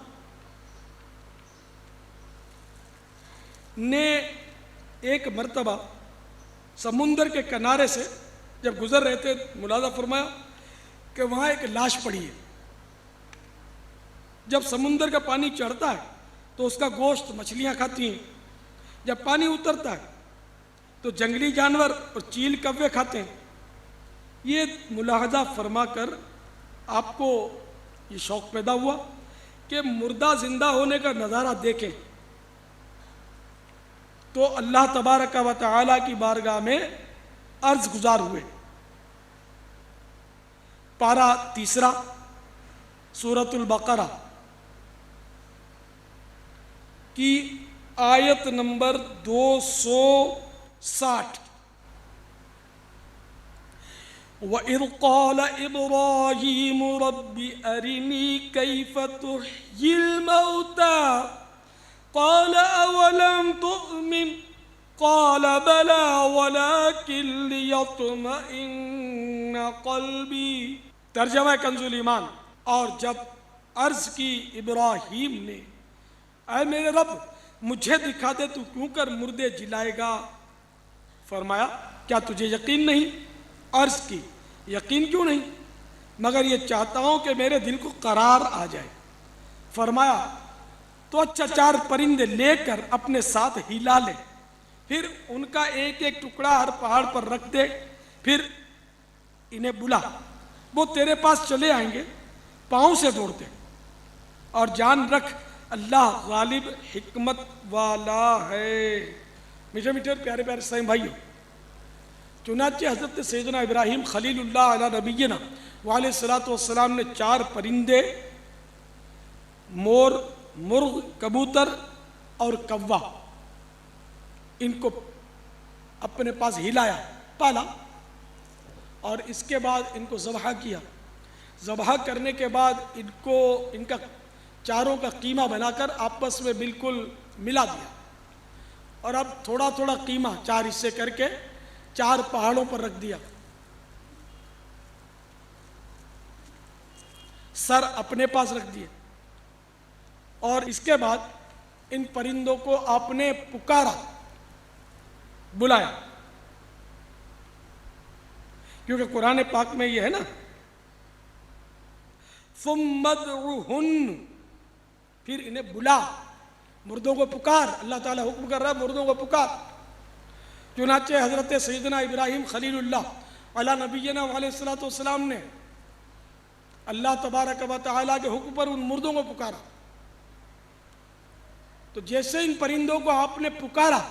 ने एक मर्तबा समुंदर के किनारे से जब गुजर रहे थे, मुलाजा फरमाया कि वहाँ एक लाश पड़ी है। जब समुंदर का पानी चढ़ता है तो उसका गोश्त मछलियाँ खाती हैं, जब पानी उतरता है तो जंगली जानवर और चील कव्वे खाते हैं। ये मुलाहजा फरमा कर आपको ये शौक़ पैदा हुआ कि मुर्दा ज़िंदा होने का नज़ारा देखें, तो अल्लाह तबारक व तआला की बारगाह में अर्ज़ गुजार हुए। पारा 3 सूरतुल बकरा की आयत नंबर 260। वइज़ क़ाल इब्राहीम रब्बि अरिनी कैफ़ तुह्यिल मौता क़ाल अवलम तुअमिन क़ाल बला वलाकिन लियत्मइन्न क़ल्बी। तर्जमा कंजुल ईमान। और जब अर्ज़ की इब्राहीम ने, ऐ मेरे रब मुझे दिखा दे तू क्यों कर मुर्दे जिलाएगा। फरमाया क्या तुझे यकीन नहीं। अर्ज़ की यकीन क्यों नहीं, मगर ये चाहता हूँ कि मेरे दिल को करार आ जाए। फरमाया तो अच्छा 4 परिंदे लेकर अपने साथ हिला ले, फिर उनका एक एक टुकड़ा हर पहाड़ पर रख दे, फिर इन्हें बुला, वो तेरे पास चले आएंगे पाँव से दौड़ते। और जान रख अल्लाह गालिब हिकमत वाला है। मीठे मीठे प्यारे प्यारे सही भाइयों, चुनाचे हज़रत सैयदना इब्राहीम खलीलुल्लाह अला नबीना व अलैहिस्सलातु वस्सलाम ने 4 परिंदे, मोर, मुर्ग, कबूतर और कौवा, इनको अपने पास हिलाया, पाला, और इसके बाद इनको ज़बह किया। ज़बह करने के बाद इनको, इनका चारों का कीमा बनाकर आपस में बिल्कुल मिला दिया, और अब थोड़ा थोड़ा कीमा 4 हिस्से करके 4 पहाड़ों पर रख दिया। सर अपने पास रख दिए, और इसके बाद इन परिंदों को आपने पुकारा, बुलाया, क्योंकि कुरान पाक में ये है ना, सुम्मदउहुन्न, फिर इन्हें बुला, मुर्दों को पुकार। अल्लाह ताला हुक्म कर रहा है मुर्दों को पुकार। चुनाचे हज़रत सैयदना इब्राहीम खलीलुल्लाह अला नबीना व अलैहिस्सलातु वस्सलाम ने अल्लाह तबारक व तआला के हुक्म पर उन मुर्दों को पुकारा। तो जैसे इन परिंदों को आपने पुकारा,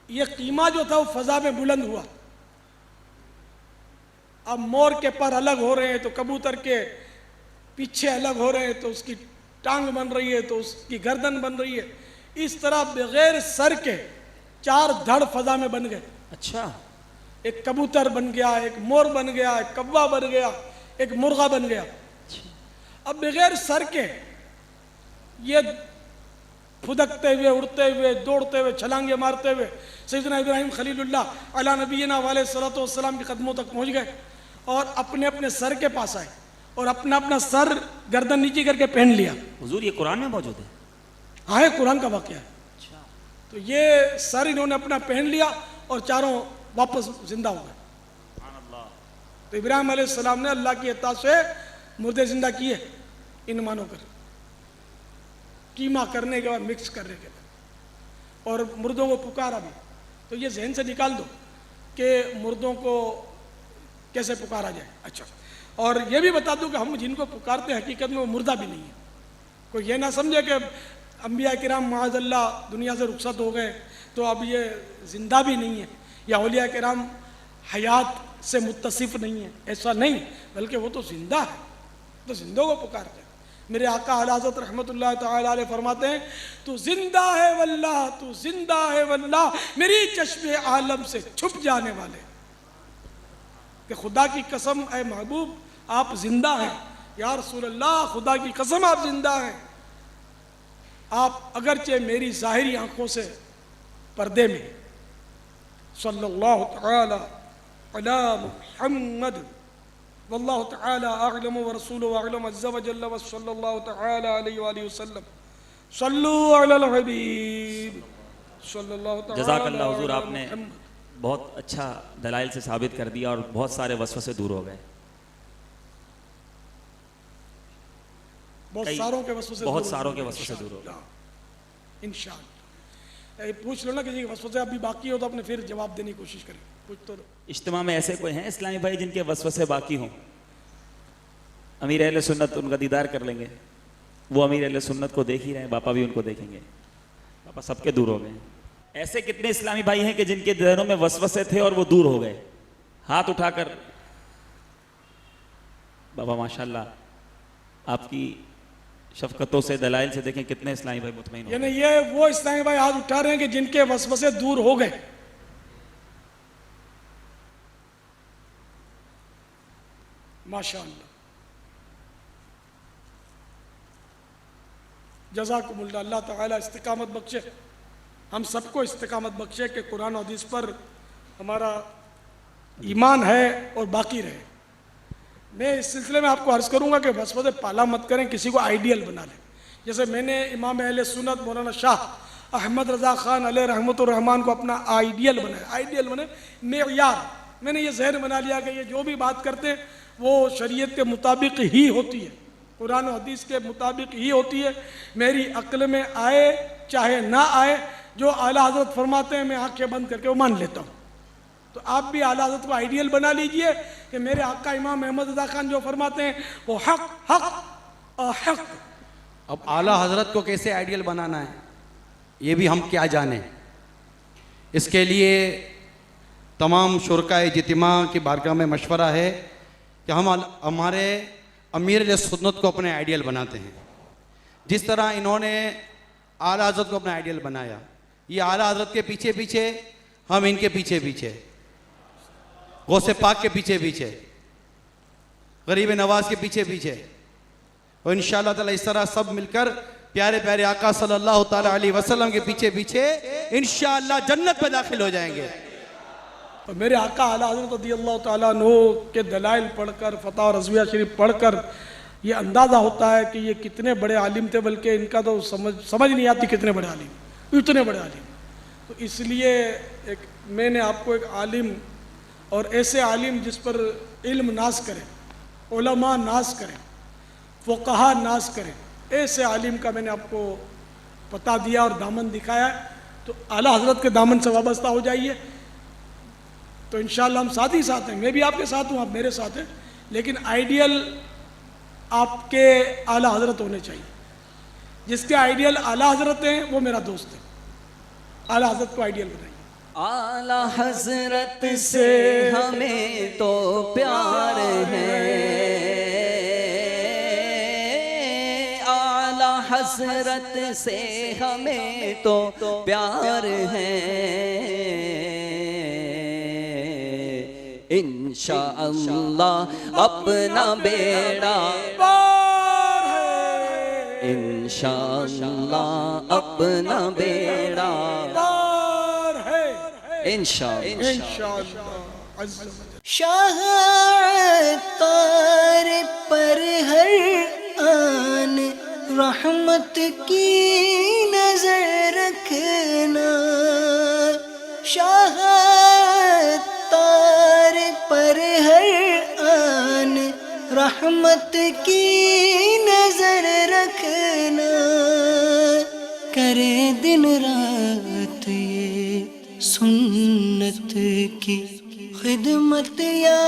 ये कीमा जो था वो फजा में बुलंद हुआ। अब मोर के पर अलग हो रहे हैं तो कबूतर के पीछे अलग हो रहे हैं, तो उसकी टांग बन रही है, तो उसकी गर्दन बन रही है। इस तरह बगैर सर के 4 धड़ फजा में बन गए। अच्छा, एक कबूतर बन गया, एक मोर बन गया, एक कौवा बन गया, एक मुर्गा बन गया। अब बगैर सर के ये फुदकते हुए, उड़ते हुए, दौड़ते हुए, छलांगे मारते हुए सैयदना इब्राहिम खलीलुल्लाह अला नबीना वाले सलातो वस्सलाम के कदमों तक पहुँच गए और अपने अपने सर के पास आए और अपना अपना सर गर्दन नीचे करके पहन लिया। हुजूर ये कुरान में मौजूद है? हाँ, ये कुरान का वाक़या है। तो ये सर इन्होंने अपना पहन लिया और चारों वापस जिंदा हो गए। तो इब्राहिम अलैहिस्सलाम ने अल्लाह की अता से मुर्दे जिंदा किए, इन मानों कर कीमा करने के बाद, मिक्स करने के बाद, और मुर्दों को पुकारा भी। तो ये जहन से निकाल दो कि मुर्दों को कैसे पुकारा जाए। अच्छा, और ये भी बता दूं कि हम जिनको पुकारते हैं हकीकत में वो मुर्दा भी नहीं है। कोई ये ना समझे कि अंबिया किराम माअज़ल्लाह दुनिया से रुखसत हो गए तो अब ये जिंदा भी नहीं है, या औलिया किराम हयात से मुत्तसिफ नहीं है, ऐसा नहीं, बल्कि वो तो जिंदा है, तो जिंदों को पुकारते हैं। मेरे आका आला हज़रत रहमतुल्लाह तआला अलैह फरमाते हैं, तू जिंदा है वल्लाह, तू जिंदा है वल्लाह, मेरी चश्मे आलम से छुप जाने वाले, कि खुदा की कसम ऐ महबूब आप जिंदा हैं, या रसूल अल्लाह खुदा की कसम आप जिंदा हैं, आप अगरचे मेरी ज़ाहिरी आंखों से पर्दे में। सल्लल्लाहु तआला अला मुहम्मद वल्लाहु तआला अअलम व रसूलुहु अअलम अज़्ज़ा व जल्ल व सल्लल्लाहु तआला अलैहि व आलिहि वसल्लम सल्लु अलल हबीब सल्लल्लाहु तआला। जज़ाकल्लाह हुजूर, आपने बहुत अच्छा दलाइल से साबित कर दिया और बहुत सारे वसवसे दूर हो गए। बहुत सारों के वसवसे दूर हो गए इंशाअल्लाह। ये पूछ लो ना किसी के वसवसे अभी बाकी हो तो अपने फिर जवाब देने की कोशिश करें, पूछ तो लो। इज्तिमा में ऐसे कोई हैं इस्लामी भाई जिनके वसवसे बाकी हों? अमीर अहले सुन्नत उनका दीदार कर लेंगे, वो अमीर अहले सुन्नत को देख ही रहे हैं, बापा भी उनको देखेंगे, पापा सबके दूर हो गए। ऐसे कितने इस्लामी भाई हैं कि जिनके दिलों में वसवसे थे और वो दूर हो गए? हाथ उठाकर। बाबा माशाल्लाह आपकी शफकतों से, दलाइल से देखें कितने इस्लामी भाई मुतमईन हो गए। यानी ये वो इस्लामी भाई हाथ उठा रहे हैं कि जिनके वसवसे दूर हो गए। माशाअल्लाह, जज़ाकुमुल्लाह। अल्लाह ताला इस्तिकामत बख्शे, हम सबको इस्तिकामत बख्शे कि कुरान और हदीस पर हमारा ईमान है और बाकी रहे। मैं इस सिलसिले में आपको अर्ज़ करूँगा कि वसवसे पाला मत करें, किसी को आइडियल बना लें। जैसे मैंने इमाम अहले सुन्नत मौलाना शाह अहमद रज़ा ख़ान अलैहि रहमतुर रहमान को अपना आइडियल बनाया। आइडियल बने मेयार, मैंने ये ज़हन बना लिया कि ये जो भी बात करते हैं वो शरीयत के मुताबिक ही होती है, कुरान और हदीस के मुताबिक ही होती है। मेरी अक्ल में आए चाहे ना आए, जो आला हज़रत फरमाते हैं मैं आंखें बंद करके वो मान लेता हूँ। तो आप भी आला हज़रत को आइडियल बना लीजिए कि मेरे आका इमाम अहमद रज़ा खान जो फरमाते हैं वो हक हक और हक। अब आला हजरत को कैसे आइडियल बनाना है ये भी हम क्या जाने। इसके लिए तमाम शुरका इज्तिमा की बारगाह में मशवरा है कि हम हमारे अमीर सुन्नत को अपने आइडियल बनाते हैं। जिस तरह इन्होंने आला हजरत को अपना आइडियल बनाया, ये आला हजरत के पीछे पीछे, हम इनके पीछे पीछे, गौसे पाक के पीछे पीछे, गरीब नवाज के पीछे पीछे, और इंशाअल्लाह ताला इस तरह सब मिलकर प्यारे प्यारे आका सल्लल्लाहु ताला अलैहि वसल्लम के पीछे पीछे इंशाअल्लाह जन्नत में दाखिल हो जाएंगे। और मेरे आका आला हज़रत रज़ियल्लाहु ताला अन्हु के दलाइल पढ़कर, फतवा और रज़विया शरीफ पढ़कर ये अंदाज़ा होता है कि ये कितने बड़े आलिम थे, बल्कि इनका तो समझ नहीं आती कितने बड़े आलिम, इतने बड़े आलिम। तो इसलिए मैंने आपको एक आलिम और ऐसे आलिम जिस पर इल्म नाज करें, उलमा नाज करें, फ़ुक़हा नाज करें, ऐसे आलिम का मैंने आपको पता दिया और दामन दिखाया है। तो आला हज़रत के दामन से वाबस्ता हो जाइए, तो इंशाअल्लाह हम साथ ही साथ हैं। मैं भी आपके साथ हूँ, आप मेरे साथ हैं, लेकिन आइडियल आपके आला हज़रत होने चाहिए। जिसके आइडियल आला हज़रत हैं वो मेरा दोस्त है। आला हज़रत को आइडियल बनाइए। आला हज़रत से हमें तो प्यार है, आला हज़रत से हमें तो प्यार है, इंशाअल्लाह अपना बेड़ा पार है, इंशाअल्लाह अपना बेड़ा पार है इंशाअल्लाह। इंशाअल्लाह अज़्ज़ व जल। शाह तार पर हर आन रहमत की नजर रखना, शाह तार पर हर आन रहमत की नजर रखना, करे दिन रात ये सुन्नत की खिदमत या